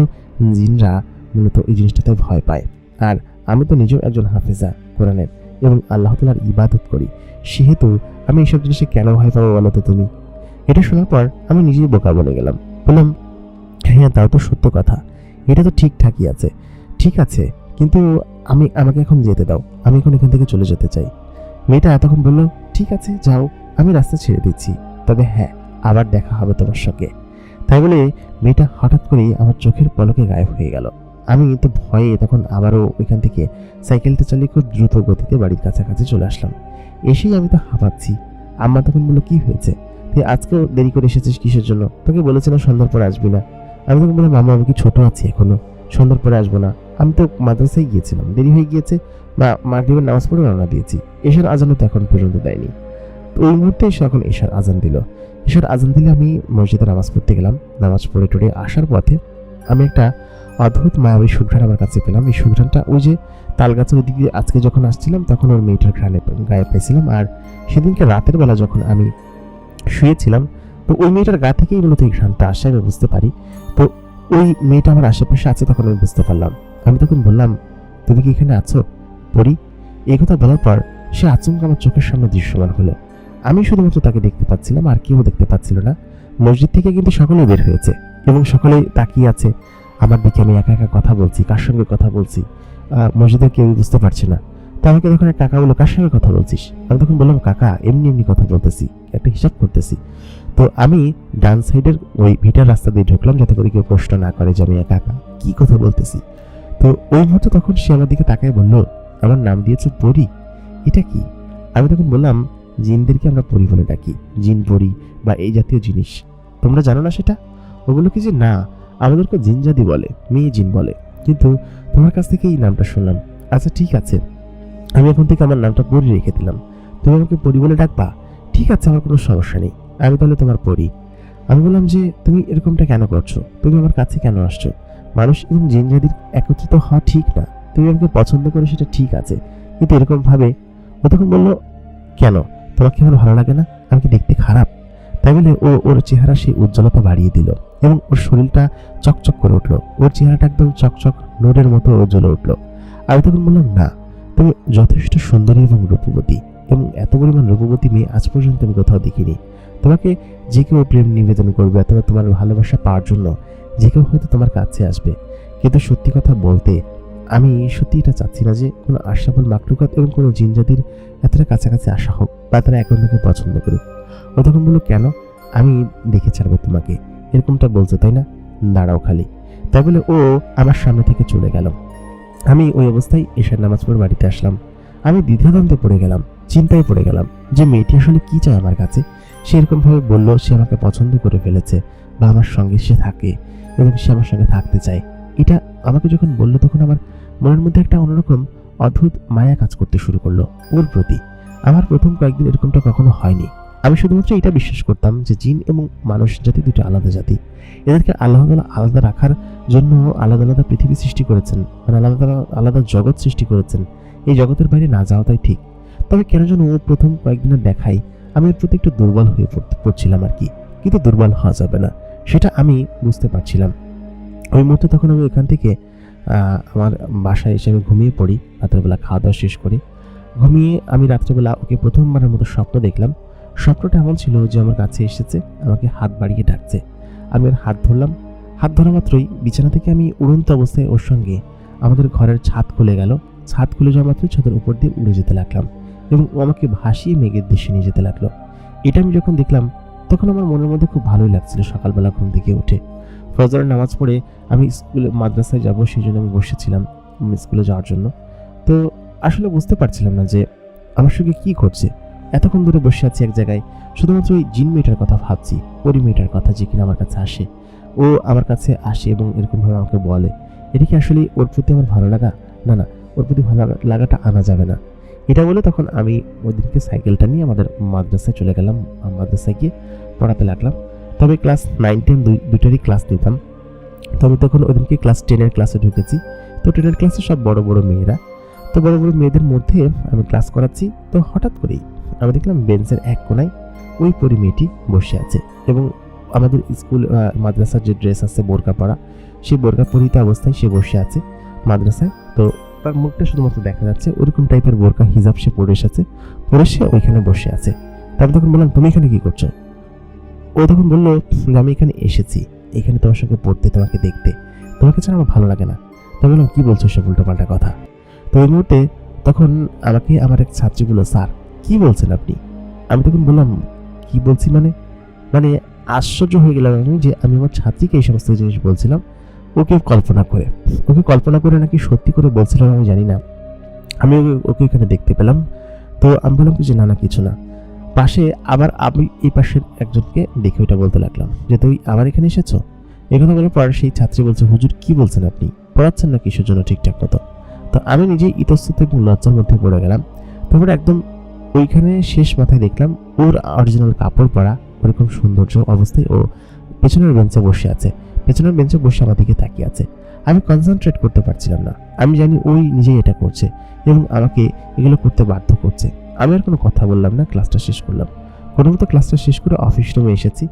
জিনরা মূলত এই জিনিসটাতে ভয় পায়। আর আমি তো নিজেও একজন হাফেজা কোরআনের এবং আল্লাহ তাআলার ইবাদত করি, সেহেতু আমি এইসব জিনিসে কেন ভয় পাবো বলো তো তুমি? এটা শোনার পর আমি নিজেই বোকা বলে গেলাম। বললাম, হ্যাঁ তাও তো সত্য কথা, এটা তো ঠিকঠাকই আছে। ঠিক আছে, কিন্তু আমাকে এখন যেতে দাও, আমি এখন এখান থেকে চলে যেতে চাই। মেয়েটা এতক্ষণ বলল, ঠিক আছে যাও, আমি রাস্তা ছেড়ে দিচ্ছি, তবে হ্যাঁ আবার দেখা হবে তোমার সঙ্গে। তাই বলে মেয়েটা হঠাৎ করেই আমার চোখের পলকে গায়েব হয়ে গেল। আমি তো ভয়ে তখন আবারও ওইখান থেকে সাইকেলটা চালিয়ে খুব দ্রুত গতিতে বাড়ির কাছাকাছি চলে আসলাম। এসেই আমি তো হাঁপাচ্ছি। আম্মা তখন বললো, কি হয়েছে, তুই আজকেও দেরি করে এসেছিস কিসের জন্য? তোকে বলেছিলাম সন্ধ্যার পরে আসবি না। আমি তখন বললাম, মামা আমি কি ছোট আছি এখনো, সন্ধ্যার পরে আসবো না? আমি তো মাদ্রাসায় গিয়েছিলাম, দেরি হয়ে গিয়েছে, বা মাগরিবের নামাজ পড়ে রওনা দিয়েছি, এশার আজানও তো এখন পর্যন্ত দেয়নি। তো ওই মুহূর্তে এসে এখন এশার আজান দিল। এশার আজান দিলে আমি মসজিদে নামাজ পড়তে গেলাম। নামাজ পড়ে টড়ে আসার পথে আমি একটা অদ্ভুত মায়াবী সুঘ্রাণ আমার কাছে পেলাম। এই সুঘ্রাণটা ওই যে তাল গাছের ওদিকে আজকে যখন আসছিলাম তখন ওর মেয়েটার গায়ে পেয়েছিলাম। আর সেদিনকে রাতের বেলা যখন আমি শুয়েছিলাম, তো ওই মেয়েটার গা থেকেই মূলত এই ঘ্রাণটা আসে, আমি বুঝতে পারি। তো ওই মেয়েটা আমার আশেপাশে আছে তখন আমি বুঝতে পারলাম। আমি তখন বললাম, তুমি কি এখানে আছো পরি? এই কথা বলার পর সে আচমকা আমার চোখের সামনে দৃশ্যমান হলো। আমি শুধুমাত্র তাকে দেখতে পাচ্ছিলাম, আর কেউ দেখতে পাচ্ছিল না। মসজিদ থেকে কিন্তু সকলেই বের হয়েছে এবং সকলেই তাকিয়ে আছে আমার দিকে। আমি একা একা কথা বলছি, কার সঙ্গে কথা বলছি মসজিদে কেউ বুঝতে পারছে না। তো আমাকে তখন এক কাকা বললো, কার সঙ্গে কথা বলছিস? আমি তখন বললাম, কাকা এমনি এমনি কথা বলতেছি, একটা হিসাব করতেছি। তো আমি ডান সাইডের ওই ভিটার রাস্তা দিয়ে ঢুকলাম যাতে করে কেউ প্রশ্ন না করে যে আমি একা একা কি কথা বলতেছি। তো ওই মুহূর্তে তখন সে আমার দিকে তাকায় বললো, আমার নাম দিয়েছ পরি, এটা কি? আমি তখন বললাম, জিনদেরকে আমরা পরি বলে ডাকি, জিন পরি বা এই জাতীয় জিনিস। তোমরা জানো না সেটা? ওগুলো কি যে না, আমাদেরকে জিনজাদি বলে, মেয়ে জিন বলে, কিন্তু তোমার কাছ থেকে এই নামটা শুনলাম। আচ্ছা ঠিক আছে, আমি এখন থেকে আমার নামটা পরি রেখে দিলাম, তুমি আমাকে পরি বলে ডাকবা? ঠিক আছে, আমার কোনো সমস্যা নেই, আমি তাহলে তোমার পরি। আমি বললাম যে তুমি এরকমটা কেন করছো, তুমি আমার কাছে কেন আসছো? মানুষ এবং জিনজাদির একত্রিত হওয়া ঠিক না, তুমি আমাকে পছন্দ করে সেটা ঠিক আছে, কিন্তু এরকম ভাবে। ও তখন বললো, কেন তোমাকে আমার ভালো লাগে না? আমি কি দেখতে খারাপ? তাই বলে ও ওর চেহারা সেই উজ্জ্বলতা বাড়িয়ে দিল এবং ওর শরীরটা চকচক করে উঠলো, ওর চেহারাটা একদম চকচক নূরের মতো জ্বলে উঠলো। আমি তখন বললাম, না, তুমি যথেষ্ট সুন্দরী এবং রূপবতী, এবং এত পরিমাণ রূপবতী মেয়ে আজ পর্যন্ত আমি কোথাও দেখিনি। তোমাকে যে কেউ প্রেম নিবেদন করবে অথবা তোমার ভালোবাসা পাওয়ার জন্য যে কেউ হয়তো তোমার কাছে আসবে, কিন্তু সত্যি কথা বলতে আমি সত্যি এটা চাচ্ছি না যে কোনো আশরাফুল মাখলুকাত এবং কোনো জিনজাতির এতটা কাছাকাছি আসা হোক বা তারা এক অন্যকে পছন্দ করুক। ও তখন বললো, কেন? আমি দেখে ছাড়বো তোমাকে, এরকমটা বলছো তাই না? দাঁড়াও খালি। তাই বলে ও আমার সামনে থেকে চলে গেল। আমি ওই অবস্থায় এশার নামাজ পড়ে বাড়িতে আসলাম। আমি দ্বিধাদ্বন্দ্বে পড়ে গেলাম, চিন্তায় পড়ে গেলাম যে মেয়েটি আসলে কি চায় আমার কাছে। সে এরকমভাবে বললো সে আমাকে পছন্দ করে ফেলেছে বা আমার সঙ্গে সে থাকে এবং সে আমার সঙ্গে থাকতে চায়। এটা আমাকে যখন বললো তখন আমার মনের মধ্যে একটা অন্যরকম অদ্ভুত মায়া কাজ করতে শুরু করলো ওর প্রতি। আমার প্রথম কয়েকদিন এরকমটা কখনো হয়নি। আমি শুধুমাত্র এটা বিশ্বাস করতাম যে জিন এবং মানুষ জাতি দুটো আলাদা জাতি, এদেরকে আল্লাহ তাআলা আলাদা রাখার জন্য আলাদা আলাদা পৃথিবী সৃষ্টি করেছেন, মানে আলাদা আলাদা জগৎ সৃষ্টি করেছেন। এই জগতের বাইরে না যাওয়াটাই ঠিক। তবে কেন যেন ওর প্রথম কয়েকদিনের দেখাই আমি ওর প্রতি একটু দুর্বল হয়ে পড়ছিলাম আর কি। কিন্তু দুর্বল হওয়া যাবে না, সেটা আমি বুঝতে পারছিলাম। ওই মুহূর্তে তখন আমি ওইখান থেকে আমার বাসায় এসে আমি ঘুমিয়ে পড়ি। রাতের বেলা খাওয়া দাওয়া শেষ করে ঘুমিয়ে আমি রাত্রেবেলা ওকে প্রথমবারের মতো স্বপ্ন দেখলাম। স্বপ্নটা এমন ছিল যে আমার কাছে এসেছে, আমাকে হাত বাড়িয়ে ডাকছে। আমি ওর হাত ধরলাম। হাত ধরা মাত্রই বিছানা থেকে আমি উড়ন্ত অবস্থায় ওর সঙ্গে আমাদের ঘরের ছাদ খুলে গেল। ছাদ খুলে যাওয়া মাত্রই ছাদের উপর দিয়ে উড়ে যেতে লাগলাম এবং ও আমাকে ভাসিয়ে মেঘের দেশে নিয়ে যেতে লাগলো। এটা আমি যখন দেখলাম তখন আমার মনের মধ্যে খুব ভালোই লাগছিল। সকালবেলা ঘুম থেকে উঠে ফজরের নামাজ পড়ে আমি স্কুলে মাদ্রাসায় যাব, সেই জন্য আমি বসেছিলাম স্কুলে যাওয়ার জন্য। তো আসলে বুঝতে পারছিলাম না যে আমার সঙ্গে কি করছে। এতক্ষণ ধরে বসে আছি এক জায়গায়, শুধুমাত্র ওই জিন মেয়েটার কথা ভাবছি, পরি মেয়েটার কথা যে কিনা আমার কাছে আসে। ও আমার কাছে আসে এবং এরকমভাবে আমাকে বলে। এটা কি আসলে ওর প্রতি আমার ভালো লাগা? না না, ওর প্রতি ভালো লাগাটা আনা যাবে না। এটা বলে তখন আমি ওই দিনকে সাইকেলটা নিয়ে আমাদের মাদ্রাসায় চলে গেলাম। মাদ্রাসায় গিয়ে পড়াতে লাগলাম। তবে ক্লাস 9-10 দুইটারই ক্লাস নিতাম। তবে তখন ওই দিনকে ক্লাস 10-এর ক্লাসে ঢুকেছি। তো 10-এর ক্লাসে সব বড় বড় মেয়েরা। তো বড় বড় মেয়েদের মধ্যে আমি ক্লাস করাচ্ছি। তো হঠাৎ করেই আমি দেখলাম বেঞ্চের এক কোনায় ওই পরি মেয়েটি বসে আছে এবং আমাদের স্কুল মাদ্রাসার যে ড্রেস আছে বোরকা পরা, সেই বোরকা পরিহিত অবস্থায় সে বসে আছে মাদ্রাসায়। তো তার মুখটা শুধুমাত্র দেখা যাচ্ছে, ওরকম টাইপের বোরকা হিজাব সে পরে এসেছে, পরে সে ওইখানে বসে আছে। তারপর তখন বললাম, তুমি এখানে কি করছো? ও তখন বললো যে আমি এখানে এসেছি, এখানে তোমার সঙ্গে পড়তে, তোমাকে দেখতে, তোমাকে ছাড়া আমার ভালো লাগে না। তো বললাম, কি বলছো সব উল্টোপাল্টা কথা? তো ওই মুহূর্তে তখন আমাকে আমার এক ছাত্রী বললো, স্যার কি বলছেন আপনি? আমি তখন বললাম, কি বলছি মানে মানে আশ্চর্য হয়ে গেলাম আমি যে আমি আমার ছাত্রীকে এই সমস্ত জিনিস বলছিলাম ওকে কল্পনা করে নাকি সত্যি করে বলছিলাম আমি জানি না। আমি ওকে এখানে দেখতে পেলাম। তো আমি বললাম যে না না কিছু না। পাশে আবার আমি এই পাশের একজনকে দেখে ওইটা বলতে লাগলাম যে তুই আবার এখানে এসেছো। এই কথা বলার পর সেই ছাত্রী বলছে, হুজুর কি বলছেন আপনি? পড়াচ্ছেন না কিসের জন্য ঠিকঠাক মতো? তো আমি নিজেই ইতস্তত এবং লজ্জার মধ্যে পড়ে গেলাম। তারপর একদম ওইখানে শেষ মাথায় দেখলাম ওর অরিজিনাল কাপড় পরা ওরকম সৌন্দর্য অবস্থায় ও পেছনের বেঞ্চে বসে আছে। পেছনের বেঞ্চে বসে আমার দিকে তাকিয়ে আছে। আমি কনসেন্ট্রেট করতে পারছিলাম না। আমি জানি ওই নিজেই এটা করছে এবং আমাকে এগুলো করতে বাধ্য করছে। আমি আর কোনো কথা বললাম না, ক্লাসটা শেষ করলাম। কোনো মতো ক্লাসটা শেষ করে অফিস রুমে এসেছি।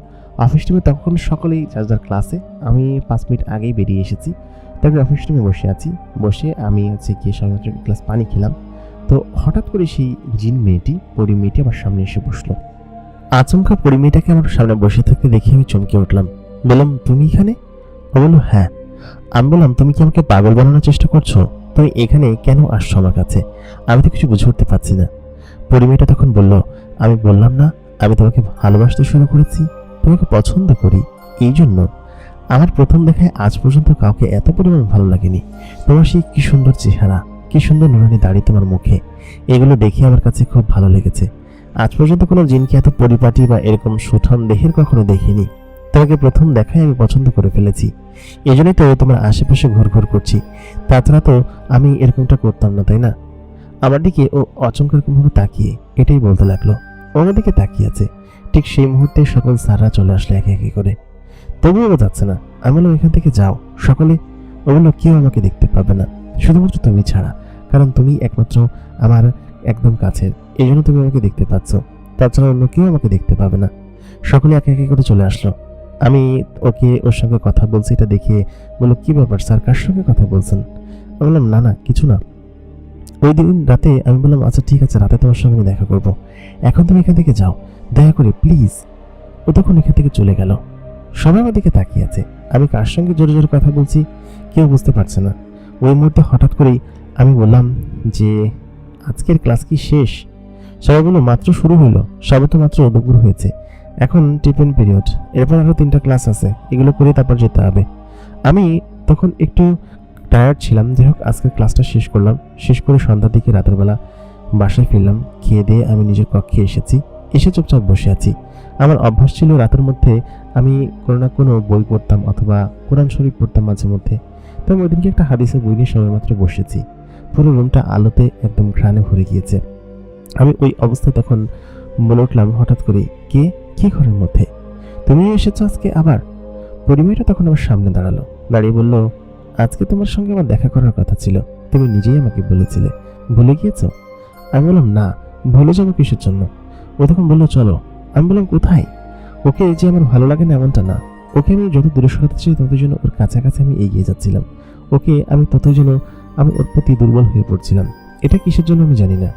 অফিস রুমে তখন সকলেই যার যার ক্লাসে, আমি 5 মিনিট আগেই বেরিয়ে এসেছি। তারপরে অফিস রুমে বসে আছি। বসে আমি গিয়ে সবেমাত্র এক গ্লাস পানি খেলাম। তো হঠাৎ করে সেই জিন মেয়েটি, পরি মেয়েটি আমার সামনে এসে বসলো। আচমকা পরি মেয়েটাকে আমার সামনে বসে থাকতে দেখে আমি চমকে উঠলাম। বললাম, তুমি এখানে? ও বলল, হ্যাঁ। আমি বললাম, তুমি কি আমাকে পাগল বানানোর চেষ্টা করছো? তুমি এখানে কেন আসছো আমার কাছে? আমি তো কিছু বুঝে উঠতে পারছি না। পরি মেয়েটা তখন বলল, আমি বললাম না আমি তোমাকে ভালোবাসতে শুরু করেছি, তোমাকে পছন্দ করি। এই জন্য আমার প্রথম দেখায় আজ পর্যন্ত কাউকে এত পরিমাণ ভালো লাগেনি। তোমার সেই কি সুন্দর চেহারা, কি সুন্দর নুরানি দাড়ি তোমার মুখে, এগুলো দেখে আমার কাছে খুব ভালো লেগেছে। আজ পর্যন্ত কোনো জিনকে এত পরিপাটি বা এরকম সুঠাম দেহের কখনো দেখিনি। তোমাকে প্রথম দেখায় আমি পছন্দ করে ফেলেছি। এই জন্যই তো তোমার আশেপাশে ঘুরঘুর করছি। তাছাড়া তো আমি এরকমটা করতাম না, তাই না? আমার দিকে ও অচমকা এরকমভাবে তাকিয়ে এটাই বলতে লাগলো। ও আমার দিকে তাকিয়ে আছে। ঠিক সেই মুহূর্তে সকল স্যাররা চলে আসলো একে একে করে। তবুও ও যাচ্ছে না। আমি বললাম, এখান থেকে যাও সকলে। ও বললো, কেউ আমাকে দেখতে পাবে না, শুধুমাত্র তুমি ছাড়া, কারণ তুমি একমাত্র আমার একদম কাছের, এই জন্য তুমি আমাকে দেখতে পাচ্ছ। তাছাড়া অন্য কেউ আমাকে দেখতে পাবে না। সকলে একে একে করে চলে আসলো। আমি ওর সঙ্গে কথা বলছি, এটা দেখে বললো, কি ব্যাপার স্যার, কার সঙ্গে কথা বলছেন? আমি বললাম, না না কিছু না। ওই দিন রাতে আমি বললাম, আচ্ছা ঠিক আছে, রাতে তোমার সঙ্গে আমি দেখা করবো, এখন তুমি এখান থেকে যাও দয়া করে প্লিজ। ও তখন এখান থেকে চলে গেল। সবাই আমার দিকে তাকিয়ে আছে। আমি কার সঙ্গে জোরে জোরে কথা বলছি কেউ বুঝতে পারছে না। ওই মুহূর্তে হঠাৎ করেই আমি বললাম যে, আজকের ক্লাস কি শেষ? সবাই বললো, মাত্র শুরু হলো, সবে তো মাত্র দুপুর হয়েছে, এখন টিফিন পিরিয়ড, এরপর আরো 3টা ক্লাস আছে, এগুলো করে তারপর যেতে হবে। আমি তখন একটু টায়ার্ড ছিলাম। যাই হোক, আজকের ক্লাসটা শেষ করলাম। শেষ করে সন্ধ্যার দিকে রাতের বেলা বাসায় ফিরলাম। খেয়ে দিয়ে আমি নিজের কক্ষে এসেছি। এসে চুপচাপ বসে আছি। আমার অভ্যাস ছিল রাতের মধ্যে আমি কোনো না কোনো বই পড়তাম অথবা কোরআন শরীফ পড়তাম মাঝে মধ্যে। তো আমি ওই দিনকে একটা হাদিসের বই নিয়ে সবেমাত্র বসেছি। পুরো রুমটা আলোতে একদম ঘ্রাণে ভরে গিয়েছে। আমি ওই অবস্থায় তখন বলে উঠলাম হঠাৎ করে, কে কি ঘরের মধ্যে? তুমি এসেছো আজকে আবার? পরিমেয়টা তখন আমার সামনে দাঁড়ালো। দাঁড়িয়ে বলল, আজকে তোমার সঙ্গে আমার দেখা করার কথা ছিল, তুমি নিজেই আমাকে বলেছিলে, ভুলে গিয়েছো? আমি বললাম, না, ভুলে যাবো কিসের জন্য? ও তখন বললো, চলো। আমি বললাম, কোথায়? ওকে যে আমার ভালো লাগে না এমনটা না, ওকে আমি যত দূরে সরাতে চাই ততই যেন ওর কাছাকাছি আমি এগিয়ে যাচ্ছিলাম। ওকে আমি ততই যেন আমি ওর প্রতি দুর্বল হয়ে পড়ছিলাম। এটা কিসের জন্য আমি জানি না।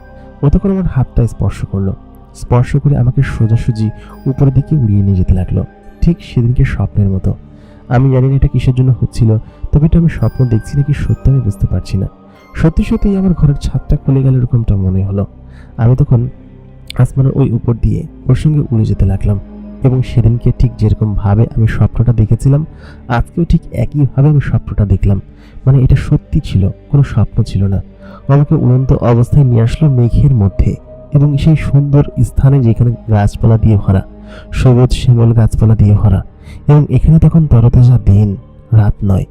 ও তখন আমার হাতটা স্পর্শ করলো। স্পর্শ করে আমাকে সোজাসুজি উপরের দিকে উড়িয়ে নিয়ে যেতে লাগলো, ঠিক সেদিনকে স্বপ্নের মতো। আমি জানি না এটা কিসের জন্য হচ্ছিল, তবে এটা আমি স্বপ্ন দেখছি নাকি সত্য আমি বুঝতে পারছি না। সত্যি সত্যিই আমার ঘরের ছাদটা খুলে গেল এরকমটা মনে হলো। আমি তখন আসমানের ওই উপর দিয়ে ওর সঙ্গে উড়ে যেতে লাগলাম। এবং সেদিনকে ঠিক যেরকম ভাবে আমি স্বপ্নটা দেখেছিলাম, আজকেও ঠিক একইভাবে আমি স্বপ্নটা দেখলাম। মানে এটা সত্যি ছিল, কোনো স্বপ্ন ছিল না। আমাকে উড়ন্ত অবস্থায় নিয়ে আসলো মেঘের মধ্যে এবং সেই সুন্দর স্থানে যেখানে গাছপালা দিয়ে ভরা, সবুজ শ্যামল গাছপালা দিয়ে ভরা, এবং এখানে তখন তরতাজা দিন, রাত নয়।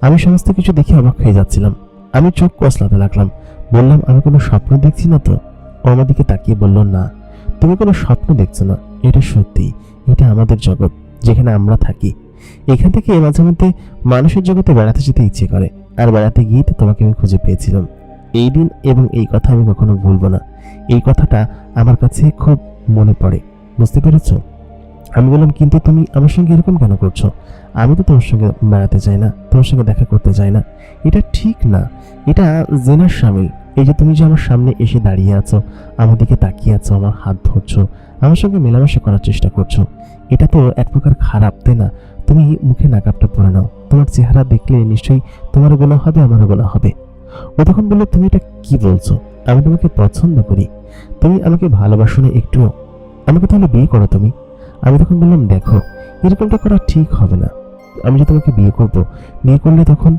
আমি সমস্ত কিছু দেখে অবাক হয়ে যাচ্ছিলাম। আমি চোখ কসলাতে লাগলাম। বললাম, আমি কোনো স্বপ্ন দেখছি না তো? ও আমার দিকে তাকিয়ে বলল, না তুমি কোনো স্বপ্ন দেখছো না, এটা সত্যি, এটা আমাদের জগৎ যেখানে আমরা থাকি। এখান থেকে মাঝে মধ্যে মানুষের জগতে বেড়াতে যেতে ইচ্ছে করে, আর বেড়াতে গিয়ে তো তোমাকে আমি খুঁজে পেয়েছিলাম। এই দিন এবং এই কথা আমি কখনো ভুলবো না। এই কথাটা আমার কাছে খুব মনে পড়ে, বুঝতে পেরেছো? আমি বললাম, কিন্তু তুমি আমার সঙ্গে এরকম কেন করছো? আমি তো তোমার সঙ্গে বেড়াতে চাই না, তোমার সঙ্গে দেখা করতে চাই না, এটা ঠিক না, এটা জেনার শামিল। এই যে তুমি যে আমার সামনে এসে দাঁড়িয়ে আছো, আমার দিকে তাকিয়ে আছো, আমার হাত ধরছো, আমার সঙ্গে মেলামেশা করার চেষ্টা করছো, এটা তো এক প্রকার খারাপ, তাই না? তুমি মুখে নাকাবটা পরে নাও, তোমার চেহারা দেখলে নিশ্চয়ই তোমারও গোনা হবে, আমারও গোনা হবে। ও তখন বললো, তুমি এটা কি বলছো? আমি তোমাকে পছন্দ করি, তুমি আমাকে ভালোবাসো না একটুও, আমাকে তাহলে বিয়ে করো তুমি। আমি তখন বললাম, দেখো এরকমটা করা ঠিক হবে না, আমি যে তোমাকে বিয়ে করবো, বিয়ে করলে তখন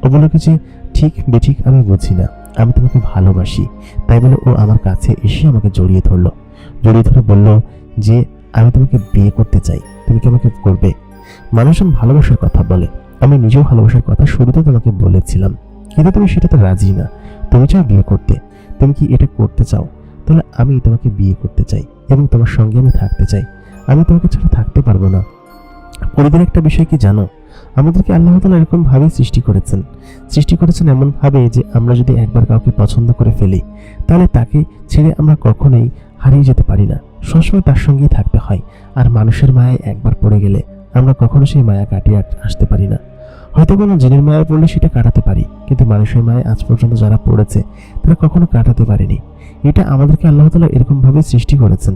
ও বললো কি যে, ঠিক বেঠিক আমি বুঝি না, আমি তোমাকে ভালোবাসি। তাই বলে ও আমার কাছে এসে আমাকে জড়িয়ে ধরলো। জড়িয়ে ধরে বলল যে, আমি তোমাকে বিয়ে করতে চাই, তুমি কি আমাকে করবে? মানুষ ভালোবাসার কথা বলে, আমি নিজেও ভালোবাসার কথা শুরুতে তোমাকে বলেছিলাম, কিন্তু তুমি সেটাতে রাজি না, তুমি চাও বিয়ে করতে। তুমি কি এটা করতে চাও? তাহলে আমি তোমাকে বিয়ে করতে চাই এবং তোমার সঙ্গে আমি থাকতে চাই। আমি তোমাকে ছাড়া থাকতে পারবো না। পরিবারের একটা বিষয় কি জানো? আমাদেরকে আল্লাহ তাআলা এরকম ভাবে সৃষ্টি করেছেন এমন ভাবে যে আমরা যদি একবার কাউকে পছন্দ করে ফেলি তাহলে তাকে ছেড়ে আমরা কখনোই হারিয়ে যেতে পারি না, সবসময় তার সঙ্গেই থাকতে হয়। আর মানুষের মায়ায় একবার পড়ে গেলে আমরা কখনো সেই মায়া কাটিয়ে আসতে পারি না। হয়তো কোনো জিনের মায়ায় পড়লে সেটা কাটাতে পারি, কিন্তু মানুষের মায়ায় আজ পর্যন্ত যারা পড়েছে তারা কখনো কাটাতে পারেনি। এটা আমাদেরকে আল্লাহ তাআলা এরকম ভাবে সৃষ্টি করেছেন।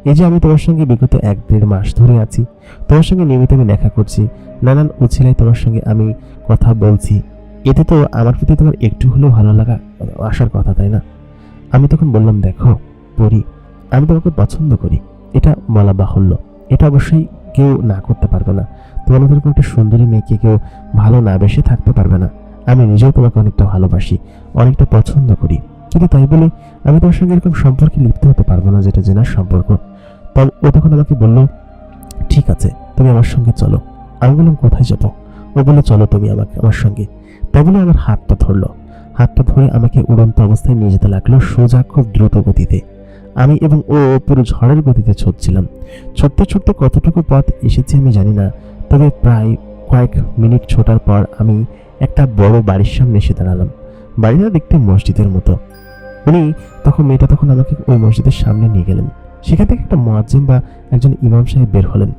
এই যে আমি তোমার সঙ্গে বিগত 1-1.5 মাস ধরে আছি, তোমার সঙ্গে নিয়মিত আমি দেখা করছি, নানান উছিলায় তোমার সঙ্গে আমি কথা বলছি, এতে তো আমার প্রতি তোমার একটু হলেও ভালো লাগা আসার কথা, তাই না? আমি তখন বললাম, দেখো পরি, আমি তোমাকে পছন্দ করি, এটা বলা বাহুল্য, এটা অবশ্যই কেউ না করতে পারবে না। তোমার মতো একটা সুন্দরী মেয়েকে কেউ ভালো না বেশে থাকতে পারবে না। আমি নিজেও তোমাকে অনেকটা ভালোবাসি, অনেকটা পছন্দ করি, কিন্তু তাই বলে আমি তোমার সঙ্গে এরকম সম্পর্কে লিপ্ত হতে পারবো না যেটা জেনার সম্পর্ক। তবে ও তখন আমাকে বললো, ঠিক আছে তুমি আমার সঙ্গে চলো। আমি বললাম, কোথায় যাবো? ও বলে, চলো তুমি আমার সঙ্গে। তাই বলে আমার হাতটা ধরে আমাকে উড়ন্ত অবস্থায় নিয়ে যেতে লাগলো, সোজা খুব দ্রুত গতিতে। আমি এবং ও পুরো ঝড়ের গতিতে ছুটছিলাম। ছুটতে কতটুকু পথ এসেছি আমি জানি না, তবে প্রায় কয়েক মিনিট ছোটার পর আমি একটা বড় বাড়ির সামনে এসে দাঁড়ালাম। বাড়িটা দেখতে মসজিদের মতো। মেয়েটা তখন আমাকে ওই মসজিদের সামনে নিয়ে গেলেন। সেখান থেকে একটা মুয়াজ্জিন বা একজন ইমাম সাহেব বের হলেন।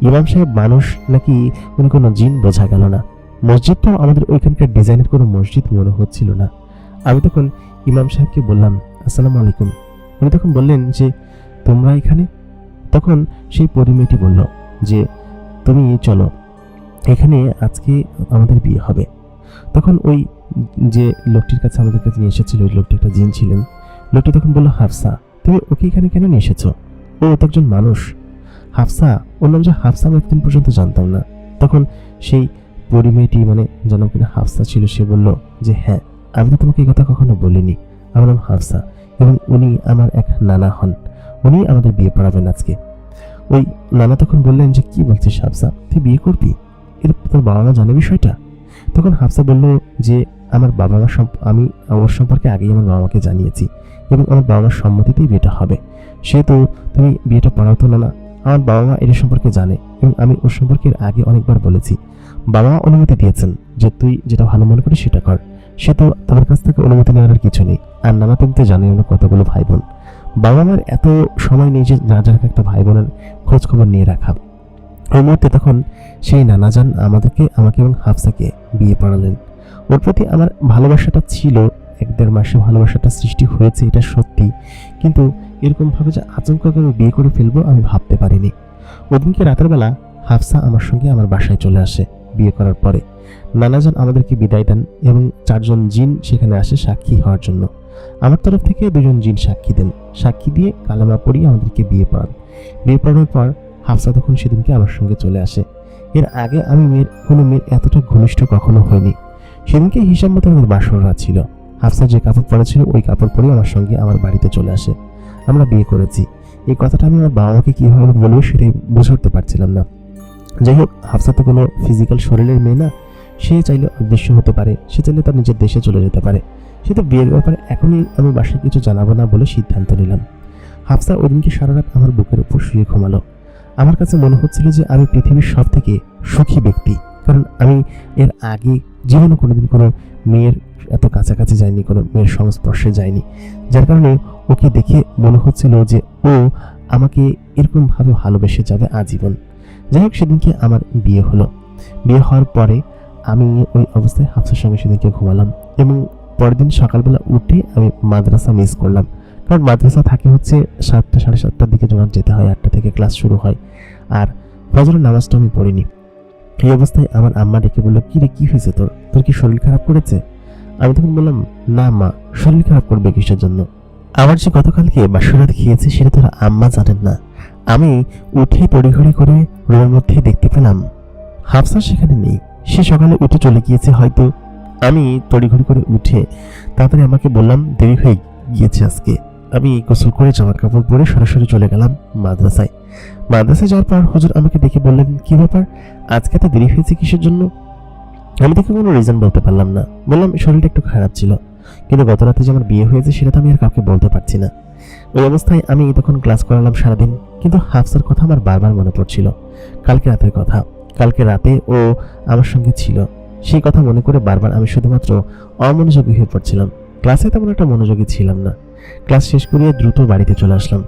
ইমাম সাহেব মানুষ নাকি উনি কোনো জিন বোঝা গেল না। মসজিদটাও আমাদের ওইখানকার ডিজাইনের কোনো মসজিদ মনে হচ্ছিল না। আমি তখন ইমাম সাহেবকে বললাম, আসসালামু আলাইকুম। উনি তখন বললেন যে, তোমরা এখানে? তখন সেই পরিমেয়টি বলল যে, তুমি চলো, এখানে আজকে আমাদের বিয়ে হবে। তখন ওই যে লোকটির কাছে আমাদের কাছে নিয়ে এসেছিল, ওই লোকটি একটা জিন ছিলেন। লোকটি তখন বলল, হাফসা, তুমি ওকে এখানে কেন নিয়ে এসেছো? ও তো একজন মানুষ। হাফসা, ওর নাম যে হাফসা আমি একদিন পর্যন্ত জানতাম না। তখন সেই পরিমেয়টি, মানে যেন কিনা হাফসা ছিল, সে বলল যে, হ্যাঁ, আমি তো তোমাকে এই কথা কখনো বলিনি, আমার নাম হাফসা এবং উনি আমার এক নানা হন, উনি আমাদের বিয়ে পড়াবেন আজকে। ওই নানা তখন বললেন যে, কি বলছিস হাফসা, তুই বিয়ে করবি? এর তোর বাবা মা জানে বিষয়টা? তখন হাফসা বলল যে, আমার বাবা মা আমি ওর সম্পর্কে আগেই আমার বাবা মাকে জানিয়েছি এবং আমার বাবা মার সম্মতিতেই বিয়েটা হবে। সেহেতু তুমি বিয়েটা পড়াও তো না। আমার বাবা মা এর সম্পর্কে জানে এবং আমি ওর সম্পর্কে আগে অনেকবার বলেছি। বাবা মা অনুমতি দিয়েছেন যে তুই যেটা ভালো মনে করিস সেটা কর। সে তো তাদের কাছ থেকে অনুমতি নেওয়ার কিছু নেই। আর নানা তুমি তো জানি আমরা কতগুলো ভাই বোন, বাবা মার এত সময় নেই যে যার একটা ভাই বোনের খোঁজ খবর নিয়ে রাখা। ওই মুহূর্তে তখন সেই নানাজান আমাকে এবং হাফসাকে বিয়ে পড়ালেন। ওর প্রতি আমার ভালোবাসাটা ছিল, 1-1.5 মাসে ভালোবাসাটা সৃষ্টি হয়েছে, এটা সত্যি, কিন্তু এরকম ভাবে যে আচমকা আমি বিয়ে করে ফেলবো আমি ভাবতে পারিনি। ওদিনকে রাতের বেলা হাফসা আমার সঙ্গে আমার বাসায় চলে আসে। বিয়ে করার পরে নানাজান আমাদেরকে বিদায় দেন এবং 4 জন জিন সেখানে আসে সাক্ষী হওয়ার জন্য। আমার তরফ থেকে 2 জন জিন সাক্ষী দেন। সাক্ষী দিয়ে কালেমা পড়িয়ে আমাদেরকে বিয়ে পড়ান। বিয়ে পড়ানোর পর হাফসা তখন সেদিনকে আমার সঙ্গে চলে আসে। এর আগে আমি কোনো মেয়ের এতটা ঘনিষ্ঠ কখনো হয়নি। সেদিনকে হিসাব মতো আমাদের বাসর রাত ছিল। হাফসা যে কাপড় পরেছিল ওই কাপড় পরে আমার সঙ্গে আমার বাড়িতে চলে আসে। আমরা বিয়ে করেছি। এই কথাটা আমি আমার বাবা মাকে কীভাবে বলবো সেটাই বুঝে উঠতে পারছিলাম না। যাই হোক, হাফসা তো কোনো ফিজিক্যাল শরীরের মেয়ে না। সে চাইলে অদৃশ্য হতে পারে, সে চাইলে তার নিজের দেশে চলে যেতে পারে। সে তো বিয়ের ব্যাপারে এখনই আমি বাসায় কিছু জানাবো না বলে সিদ্ধান্ত নিলাম। হাফসা ওদিনকে সারা রাত আমার বুকের উপর শুয়ে ঘুমালো। আমার কাছে মনে হচ্ছিল যে আমি পৃথিবীর সব থেকে সুখী ব্যক্তি, কারণ আমি এর আগে জীবনে কোনোদিন কোনো মেয়ের এত কাছাকাছি যায়নি, কোনো মেয়ের সংস্পর্শে যায়নি, যার কারণে ওকে দেখে মনে হচ্ছিল যে ও আমাকে এরকমভাবে ভালোবেসে যাবে আজীবন। যাই হোক, সেদিনকে আমার বিয়ে হলো। বিয়ে হওয়ার পরে আমি ওই অবস্থায় হাফসার সঙ্গে সেদিনকে ঘুমালাম এবং পরের দিন সকালবেলা উঠে আমি মাদ্রাসা মিস করলাম, কারণ মাদ্রাসা থাকে হচ্ছে 7টা 7:30টার দিকে জমা যেতে হয়, 8টা থেকে ক্লাস শুরু হয়। আর ফজরের নামাজটা আমি পড়িনি। এই অবস্থায় আমার আম্মা ডেকে বললো, কি রে, কি হয়েছে তোর কি শরীর খারাপ করেছে? আমি তখন বললাম, না মা, শরীর খারাপ করবে কিসের জন্য? আমার যে গতকালকে বাসরাত খেয়েছে সেটা তোর আম্মা জানেন না। আমি উঠে তড়িঘড়ি করে রুমের মধ্যে দেখতে পেলাম হাফসা সেখানে নেই। সে সকালে উঠে চলে গিয়েছে হয়তো। আমি তড়িঘড়ি করে উঠে তাড়াতাড়ি আমাকে বললাম, দেরি হয়ে গিয়েছে আজকে। আমি গোসল করে জামা কাপড় পরে সরাসরি চলে গেলাম মাদ্রাসায়। মাদ্রাসায় যাওয়ার পর হুজুর আমাকে ডেকে বললেন, কি ব্যাপার, আজকে তো দেরি হয়েছে কিসের জন্য? আমি দেখে কোনো রিজন বলতে পারলাম না। বললাম শরীরটা একটু খারাপ ছিল, কিন্তু গত রাতে যে আমার বিয়ে হয়েছে সেটা তো আমি আর কাউকে বলতে পারছি না। ওই অবস্থায় আমি তখন ক্লাস করালাম সারাদিন, কিন্তু হাফসার কথা আমার বারবার মনে পড়ছিল, কালকে রাতের কথা। কালকে রাতে ও আমার সঙ্গে ছিল। সেই কথা মনে করে বারবার আমি শুধুমাত্র অমনোযোগী হয়ে পড়ছিলাম। ক্লাসে তেমন একটা মনোযোগী ছিলাম না। ক্লাস শেষ করিয়ে দ্রুত বাড়িতে চলে আসলাম।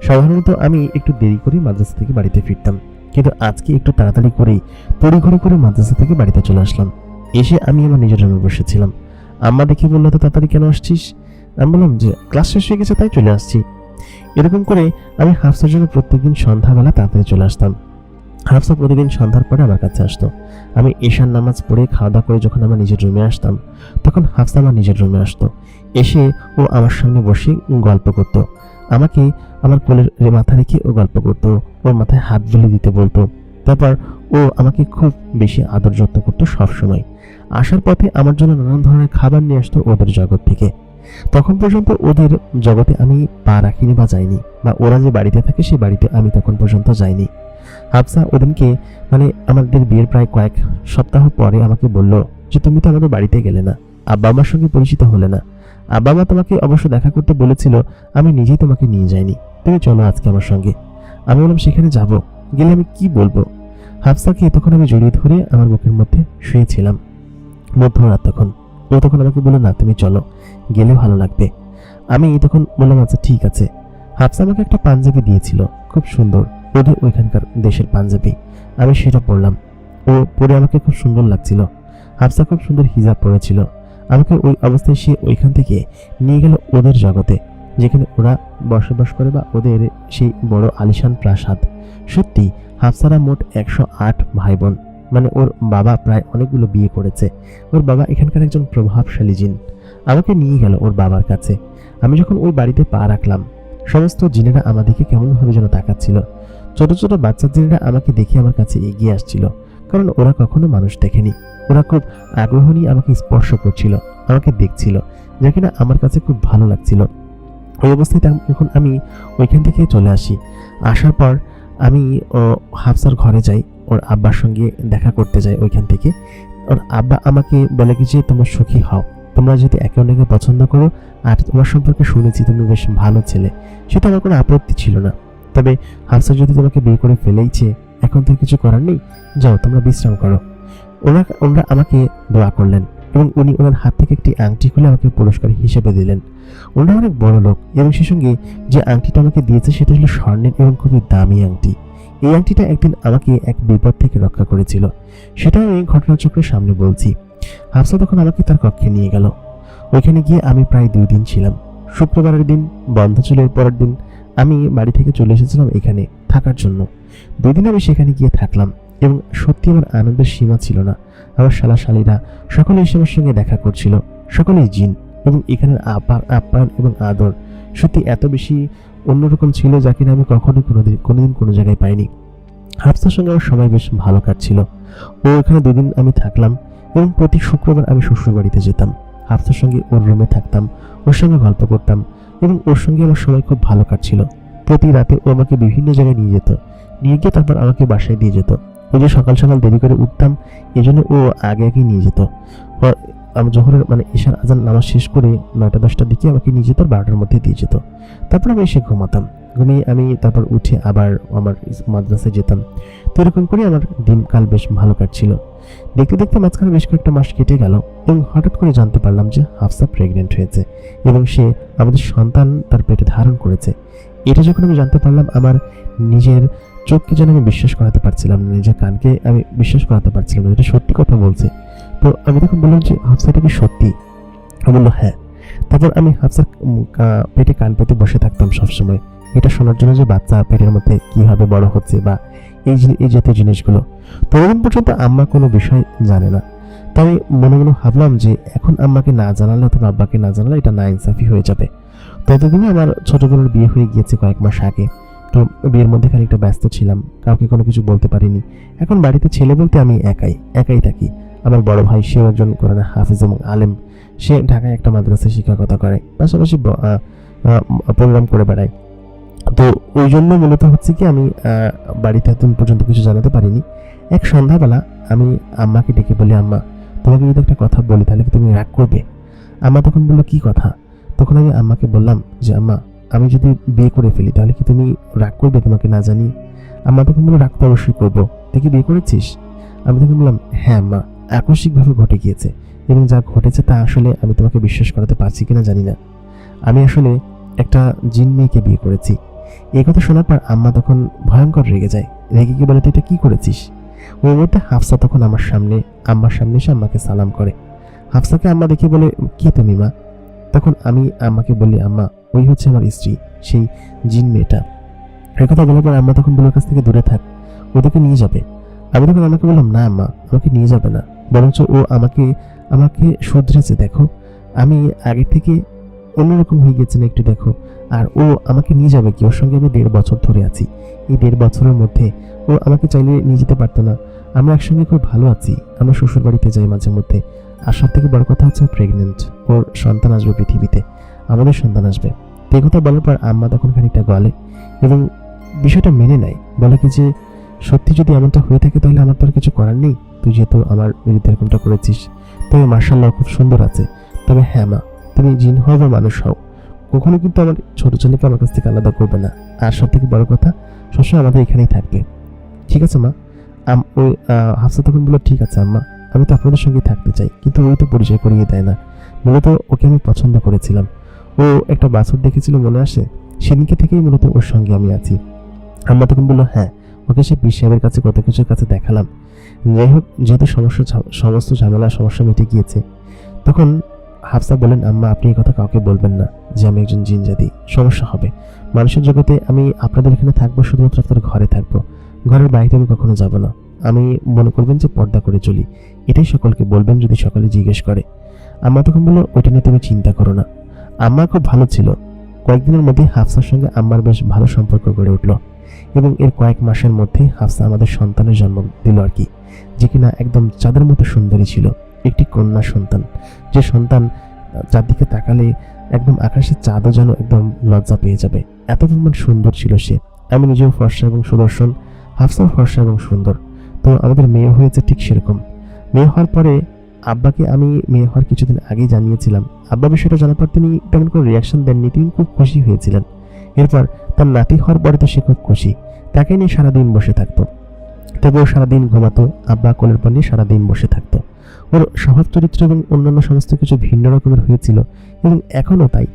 সাধারণত আমি একটু দেরি করেই মাদ্রাসা থেকে বাড়িতে ফিরতাম, কিন্তু আজকে একটু তাড়াতাড়ি করেই তড়িঘড়ি করে মাদ্রাসা থেকে বাড়িতে চলে আসলাম। এসে আমি আমার নিজের রুমে বসেছিলাম। আম্মা দেখে বললো, তো তাড়াতাড়ি কেন আসছিস? আমি বললাম যে ক্লাস শেষ হয়ে গেছে, তাই চলে আসছি। এরকম করে আমি হাফসার জন্য প্রত্যেকদিন সন্ধ্যাবেলা তাড়াতাড়ি চলে আসতাম। হাফসা প্রতিদিন সন্ধ্যার পরে আমার কাছে আসতো। আমি ঈশার নামাজ পড়ে খাওয়া দাওয়া করে যখন আমার নিজের রুমে আসতাম, তখন হাফসা আমার নিজের রুমে আসতো। এসে ও আমার সামনে বসে গল্প করত। আমাকে আমার কোলের মাথা রেখে ও গল্প করত, ওর মাথায় হাত বুলে দিতে বলতো। তারপর ও আমাকে খুব বেশি আদর যত্ন করতো সবসময়। আসার পথে আমার জন্য নানান ধরনের খাবার নিয়ে আসতো ওদের জগৎ থেকে। তখন পর্যন্ত ওদের জগতে আমি পা রাখিনি বা যাইনি, বা ওরা যে বাড়িতে থাকে সেই বাড়িতে আমি তখন পর্যন্ত যাইনি। হাফসা ওদিনকে আমাদের বিয়ের প্রায় কয়েক সপ্তাহ পরে আমাকে বলল যে তুমি তো আমাদের বাড়িতে গেলে না, আব্বা আমার সঙ্গে পরিচিত হলে না। আব্বা মা তোমাকে অবশ্য দেখা করতে বলেছিল, আমি নিজেই তোমাকে নিয়ে যাইনি, তুমি চলো আজকে আমার সঙ্গে। আমি বললাম সেখানে যাব, গেলে আমি কি বলবো? হাফসাকে তখন আমি জড়িয়ে ধরে আমার বুকের মধ্যে শুয়েছিলাম। মধ্যরাত তখন ও তখন আমাকে বলল, না তুমি চলো, গেলে ভালো লাগবে। আমি তখন বললাম আচ্ছা ঠিক আছে। হাফসা আমাকে একটা পাঞ্জাবি দিয়েছিল, খুব সুন্দর, ওদের ওইখানকার দেশের পাঞ্জাবি। আমি সেটা পরলাম, ও পরে আমাকে খুব সুন্দর লাগছিল। হাফসা খুব সুন্দর হিজাব পরেছিল। আমাকে ওই অবস্থায় সে ওইখান থেকে নিয়ে গেল ওদের জগতে, যেখানে ওরা বসবাস করে, বা ওদের সেই বড় আলিশান প্রাসাদ। সত্যি হাফসারা মোট 108 ভাই বোন, মানে ওর বাবা প্রায় অনেকগুলো বিয়ে করেছে। ওর বাবা এখানকার একজন প্রভাবশালী জিন। আমাকে নিয়ে গেল ওর বাবার কাছে। আমি যখন ওই বাড়িতে পা রাখলাম, সমস্ত জিনেরা আমাদেরকে কেমনভাবে যেন তাকাচ্ছিল। ছোট ছোট বাচ্চা জিনেরা আমাকে দেখে আমার কাছে এগিয়ে আসছিল, কারণ ওরা কখনো মানুষ দেখেনি। ওরা খুব আগ্রহ নিয়ে আমাকে স্পর্শ করছিল, আমাকে দেখছিল, যা কিনা আমার কাছে খুব ভালো লাগছিল। ওই অবস্থায় যখন আমি ওইখান থেকে চলে আসি, আসার পর আমি হাফসার ঘরে যাই, ওর আব্বার সঙ্গে দেখা করতে যাই। ওইখান থেকে ওর আব্বা আমাকে বলে কি যে তোমরা সুখী হও, তোমরা যদি একে অন্যকে পছন্দ করো, আর তোমার সম্পর্কে শুনেছি তুমি বেশ ভালো ছেলে, সেটা আমার কোনো আপত্তি ছিল না। তবে হাফসা যদি তোমাকে বিয়ে করে ফেলেইছে, এখন তো কিছু করার নেই, যাও তোমরা বিশ্রাম করো। ওনারা আমাকে দোয়া করলেন, এবং উনি ওনার হাত থেকে একটি আংটি খুলে আমাকে পুরস্কার হিসেবে দিলেন। ওনারা অনেক বড় লোক, এবং সেই সঙ্গে যে আংটিটা আমাকে দিয়েছে সেটা ছিল স্বর্ণের এবং খুবই দামি আংটি। এই আংটিটা একদিন আমাকে এক বিপদ থেকে রক্ষা করেছিল, সেটাও আমি ঘটনাচক্রের সামনে বলছি। হাফসা তখন আমাকে তার কক্ষে নিয়ে গেল। ওইখানে গিয়ে আমি প্রায় 2 দিন ছিলাম। শুক্রবারের দিন বন্ধ ছিল, এর পরের দিন আমি বাড়ি থেকে চলে এসেছিলাম এখানে থাকার জন্য। 2 দিন আমি সেখানে গিয়ে থাকলাম, এবং সত্যি আমার আনন্দের সীমা ছিল না। আমার শালা-শালীরা সকলে এসে আমার সঙ্গে দেখা করছিল, সকলেই জিন, এবং এখানের আপ্যায়ন এবং আদর সত্যি এত বেশি অন্যরকম ছিল, যা কিনা আমি কোনোদিন কোনো জায়গায় পাইনি। হাফসার সঙ্গে আমার সময় বেশ ভালো কাটছিল। ও ওখানে 2 দিন আমি থাকলাম, এবং প্রতি শুক্রবার আমি শ্বশুর বাড়িতে যেতাম। হাফসার সঙ্গে ওর রুমে থাকতাম, ওর সঙ্গে গল্প করতাম, এবং ওর সঙ্গে আমার সময় খুব ভালো কাটছিল। প্রতি রাতে ও আমাকে বিভিন্ন জায়গায় নিয়ে যেত, নিয়ে গিয়ে তারপর আমাকে বাসায় দিয়ে যেত। ওই যে সকাল সকাল দেরি করে উঠতাম, এই জন্য ও আগে আগে নিয়ে যেত। আমি জোহরের ঈশার আজান নামাজ শেষ করে 9টা-10টার দিকে আমাকে নিয়ে যেত, 12টার মধ্যে দিয়ে যেত। তারপর আমি এসে ঘুমাতাম। ঘুমিয়ে আমি তারপর উঠে আবার আমার মাদ্রাসায় যেতাম। তো এরকম করে আমার দিনকাল বেশ ভালো কাটছিল। দেখতে দেখতে মাঝখানে বেশ কয়েকটা মাস কেটে গেল, এবং হঠাৎ করে জানতে পারলাম যে হাফসা প্রেগনেন্ট হয়েছে, এবং সে আমাদের সন্তান তার পেটে ধারণ করেছে। এটা যখন আমি জানতে পারলাম, আমার নিজের চোখকে যেন আমি বিশ্বাস করাতে পারছিলাম না, নিজের কানকে আমি বিশ্বাস করাতে পারছিলাম না, এটা সত্যি কথা বলছে। তো আমি তখন বললাম যে হাফসা এটা কি সত্যি? ও বললো হ্যাঁ। তারপর আমি হাফসার পেটে কান পেতে বসে থাকতাম সবসময়, এটা শোনার জন্য যে বাচ্চা পেটের মধ্যে কিভাবে বড় হচ্ছে, বা এই জাতীয় জিনিসগুলো। ততদিন পর্যন্ত আম্মা কোনো বিষয় জানে না। তাই মনে মনে ভাবলাম যে এখন আম্মাকে না জানালে অথবা আব্বাকে না জানালে এটা নাইনসাফি হয়ে যাবে। ততদিনে আমার ছোট বোনের বিয়ে হয়ে গিয়েছে কয়েক মাস আগে। তো বিয়ের মধ্যে খানিকটা ব্যস্ত ছিলাম, কাউকে কোনো কিছু বলতে পারিনি। এখন বাড়িতে ছেলে বলতে আমি একাই থাকি। আমার বড় ভাই, সেও একজন কোরআনের হাফিজ এবং আলেম, সে ঢাকায় একটা মাদ্রাসায় শিক্ষকতা করে, পাশাপাশি প্রোগ্রাম করে বেড়ায়। তো ওই জন্য মূলত হচ্ছে কি আমি বাড়িতে এতদিন পর্যন্ত কিছু জানাতে পারিনি। এক সন্ধ্যাবেলা আমি আম্মাকে ডেকে বলি, আম্মা তোমাকে যদি একটা কথা বলি তাহলে কি তুমি রাগ করবে? আম্মা তখন বললো কি কথা? তখন আমি আম্মাকে বললাম যে আম্মা আমি যদি বিয়ে করে ফেলি তাহলে কি তুমি রাগ করবে তোমাকে না জানি? আম্মা তখন বললো রাগ তো অবশ্যই করবো, তুই কি বিয়ে করেছিস? আমি তখন বললাম, হ্যাঁ আম্মা, আকস্মিকভাবে ঘটে গিয়েছে এবং যা ঘটেছে তা আসলে আমি তোমাকে বিশ্বাস করাতে পারছি কিনা জানি না। আমি আসলে একটা জিন মেয়েকে বিয়ে করেছি। এই কথা শোনার পর আম্মা তখন ভয়ঙ্কর রেগে যায়। রেগে গিয়ে বলে, তুই এটা কি করেছিস? ওই মুহূর্তে হাফসা তখন আম্মার সামনে এসে আম্মাকে সালাম করে। হাফসাকে আম্মা দেখে বলে, কি তুমি মা? তখন আমি আম্মাকে বলি, আম্মা, ওই হচ্ছে আমার স্ত্রী, সেই জিন মেয়েটা। এই কথা বলার পর আম্মা তখন বলে, ওর কাছ থেকে দূরে থাক, ওদেরকে নিয়ে যাবে। আমি তখন আমাকে বললাম, না আম্মা, আমাকে নিয়ে যাবে না, বরঞ্চ ও আমাকে শুধরেছে, দেখো আমি আগের থেকে অন্যরকম হয়ে গেছে না, একটু দেখো। আর ও আমাকে নিয়ে যাবে কি? ওর সঙ্গে আমি 1.5 বছর ধরে আছি। এই 1.5 বছরের মধ্যে ও আমাকে চাইলে নিয়ে যেতে পারতো না। আমরা একসঙ্গে খুব ভালো আছি, আমরা শ্বশুর বাড়িতে যাই মাঝে মধ্যে। আর সব থেকে বড় কথা হচ্ছে প্রেগনেন্ট, ওর সন্তান আসবে পৃথিবীতে, আমাদের সন্তান আসবে। তো এই কথা বলার পর আম্মা তখন খানিকটা গলে এবং বিষয়টা মেনে নেয়। বলে কি যে, সত্যি যদি এমনটা হয়ে থাকে তাহলে আমার তো আর কিছু করার নেই, তুই যেহেতু আমার বিরুদ্ধে এরকমটা করেছিস। তবে মার্শাল্লাহ খুব সুন্দর আছে। তবে হ্যাঁ মা, তুমি জিন হও বা মানুষ হও, কখনো কিন্তু আমার ছোট ছেলেকে আমার কাছ থেকে আলাদা করবে না। আর সব থেকে বড় কথা, সবসময় আমাদের এখানেই থাকবে, ঠিক আছে মা? ওই হাফসা তখন বলল, ঠিক আছে আম্মা, আমি তো আপনাদের সঙ্গে থাকতে চাই, কিন্তু ওই তো পরিচয় করিয়ে দেয় না। মূলত ওকে আমি পছন্দ করেছিলাম, ও একটা বাছুর দেখেছিল মনে আসে, সেদিনকে থেকেই মূলত ওর সঙ্গে আমি আছি। আম্মা তখন বললো, হ্যাঁ, ওকে সে পীর সাহেবের কাছে কত কিছুর কাছে দেখালাম। যাই হোক, যেহেতু সমস্ত সমস্যা মিটে গিয়েছে, তখন হাফসা বলেন, আম্মা, আপনি এই কথা কাউকে বলবেন না যে আমি একজন জিন জাতি, সমস্যা হবে। মানুষের জগতে আমি আপনাদের এখানে থাকবো, শুধুমাত্র আপনার ঘরে থাকবো, ঘরের বাইরে আমি কখনো যাব না। আমি মনে করবেন যে পর্দা করে চলি, এটাই সকলকে বলবেন যদি সকলে জিজ্ঞেস করে। আম্মা তখন বললো, ওইটা নিয়ে তুমি চিন্তা করো না। আম্মা খুব ভালো ছিল। কয়েকদিনের মধ্যে হাফসার সঙ্গে আম্মার বেশ ভালো সম্পর্ক গড়ে উঠলো এবং এর কয়েক মাসের মধ্যে হাফসা আমাদের সন্তানের জন্ম দিল আর কি, যে কিনা একদম চাঁদের মতো সুন্দরী ছিল, একটি কন্যা সন্তান। যে সন্তান চারদিকে তাকালে একদম আকাশের চাঁদও যেন একদম লজ্জা পেয়ে যাবে, এত পরিমাণ সুন্দর ছিল সে। আমি নিজেও ফর্সা এবং সুদর্শন, হাফসাও ফর্সা এবং সুন্দর। তো আমাদের মেয়ে হয়েছে ঠিক সেরকম। মেয়ে হওয়ার পরে আব্বাকে আমি মেয়ে হওয়ার কিছুদিন আগেই জানিয়েছিলাম। আব্বা বিষয়টা জানার পর তিনি তেমন কোনো রিয়াকশন দেননি, তিনি খুব খুশি হয়েছিলেন। এরপর তার নাতি হওয়ার পরে তো সে খুব খুশি, তাকে নিয়ে সারাদিন বসে থাকতো। তবে ও সারাদিন ঘুমাতো, আব্বা কোলের পর নিয়ে সারাদিন বসে থাকতো। ওর স্বভাব চরিত্র এবং অন্যান্য সমস্ত কিছু ভিন্ন রকমের হয়েছিল এবং এখনও তাই।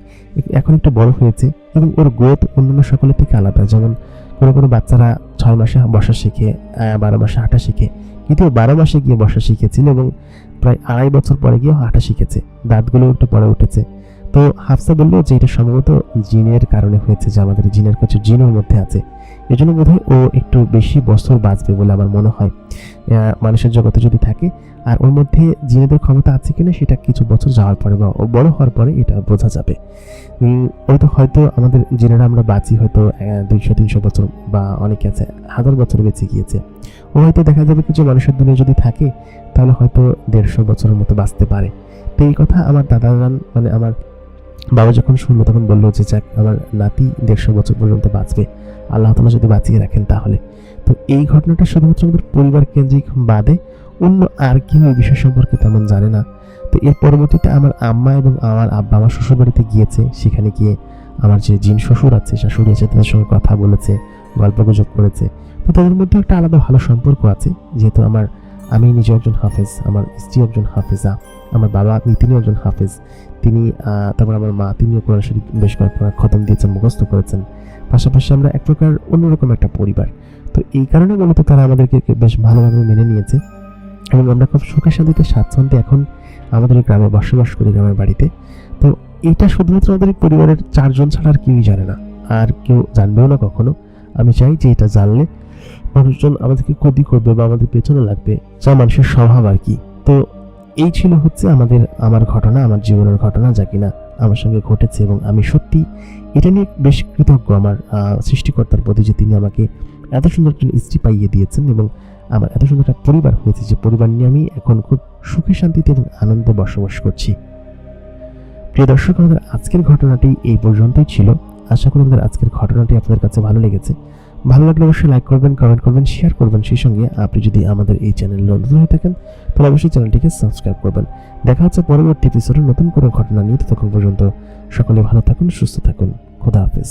এখন একটু বড় হয়েছে এবং ওর গ্রোথ অন্যান্য সকলের থেকে আলাদা। যেমন কোনো বাচ্চারা 6 মাসে বসা শিখে, 12 মাসে হাঁটা শিখে, কিন্তু 12 মাসে গিয়ে বসা শিখেছিল এবং প্রায় 2.5 বছর পরে গিয়ে হাঁটা শিখেছে, দাঁতগুলো একটু পরে উঠেছে। তো হাফসা বললো যে এটা সম্ভবত জিনের কারণে হয়েছে, যে আমাদের জিনের কিছু জিনের মধ্যে আছে, এই জন্য বোধহয় ও একটু বেশি বছর বাঁচবে বলে আমার মনে হয় মানুষের জগতে যদি থাকে। আর ওর মধ্যে জিনেদের ক্ষমতা আছে কিনা সেটা কিছু বছর যাওয়ার পরে বা ও বড় হওয়ার পরে এটা বোঝা যাবে। হয়তো আমাদের জিনেরা আমরা বাঁচি হয়তো 200-300 বছর বা অনেকে আছে 1000 বছর বেঁচে গিয়েছে। ও হয়তো দেখা যাবে কিছু মানুষের দুনিয়া যদি থাকে তাহলে হয়তো 150 বছরের মতো বাঁচতে পারে। তো এই কথা আমার দাদাজান মানে আমার বাবা যখন শুনলো তখন বললো যে যাক, আমার নাতি 150 বছর পর্যন্ত বাঁচবে, আল্লাহ তাআলা যদি বাঁচিয়ে রাখেন তাহলে। তো এই ঘটনাটা শুধুমাত্র আমাদের পরিবার কেন্দ্রিক বাদে অন্য আর কেউ এই বিষয় সম্পর্কে তেমন জানে না। তো এর পরবর্তীতে আমার আম্মা এবং আমার আব্বা আমার শ্বশুর বাড়িতে গিয়েছে, সেখানে গিয়ে আমার যে জিন শ্বশুর আছে শাশুড়ি আছে তাদের সঙ্গে কথা বলেছে, গল্প গুজব করেছে। তো তাদের মধ্যে একটা আলাদা ভালো সম্পর্ক আছে, যেহেতু আমি নিজে একজন হাফেজ, আমার স্ত্রী একজন হাফেজা, আমার বাবা তিনি একজন হাফেজ, তিনি তারপর আমার মা তিনিও কোরআন শরীফ বেশ কয়েকবার খতম দিয়েছেন, মুখস্থ করেছেন। পাশাপাশি আমরা এক প্রকার অন্যরকম একটা পরিবার। তো এই কারণে মূলত তারা আমাদেরকে বেশ ভালোভাবে মেনে নিয়েছে এবং আমরা খুব সুখে শান্তিতে স্বাচ্ছন্দ্যে এখন আমাদের গ্রামে বসবাস করি, গ্রামের বাড়িতে। তো এটা শুধুমাত্র আমাদের পরিবারের 4 জন ছাড়া আর কেউই জানে না, আর কেউ জানবেও না কখনো। আমি চাই যে এটা জানলে মানুষজন আমাদেরকে ক্ষতি করবে বা আমাদের পেছনে লাগবে, যা মানুষের স্বভাব আর কি। তো এই ছিল হচ্ছে আমার ঘটনা, আমার জীবনের ঘটনা, যা কিনা আমার সঙ্গে ঘটেছে এবং আমি সত্যি এটা নিয়ে বেশ কৃতজ্ঞ আমার সৃষ্টিকর্তার প্রতি, যে তিনি আমাকে এত সুন্দর একজন স্ত্রী পাইয়ে দিয়েছেন এবং আমার এত সুন্দর একটা পরিবার হয়েছে, যে পরিবার নিয়ে আমি এখন খুব সুখে শান্তিতে এবং আনন্দে বসবাস করছি। প্রিয় দর্শক, আমাদের আজকের ঘটনাটি এই পর্যন্তই ছিল। আশা করি আমাদের আজকের ঘটনাটি আপনাদের কাছে ভালো লেগেছে। ভালো লাগলে অবশ্যই লাইক করবেন, কমেন্ট করবেন, শেয়ার করবেন। সেই সঙ্গে আপনি যদি আমাদের এই চ্যানেলে নতুন হয়ে থাকেন তাহলে অবশ্যই চ্যানেলটিকে সাবস্ক্রাইব করবেন। দেখা হচ্ছে পরবর্তী এপিসোডে নতুন কোনো ঘটনা নিয়ে। ততক্ষণ পর্যন্ত সকলে ভালো থাকুন, সুস্থ থাকুন। খোদা হাফেজ।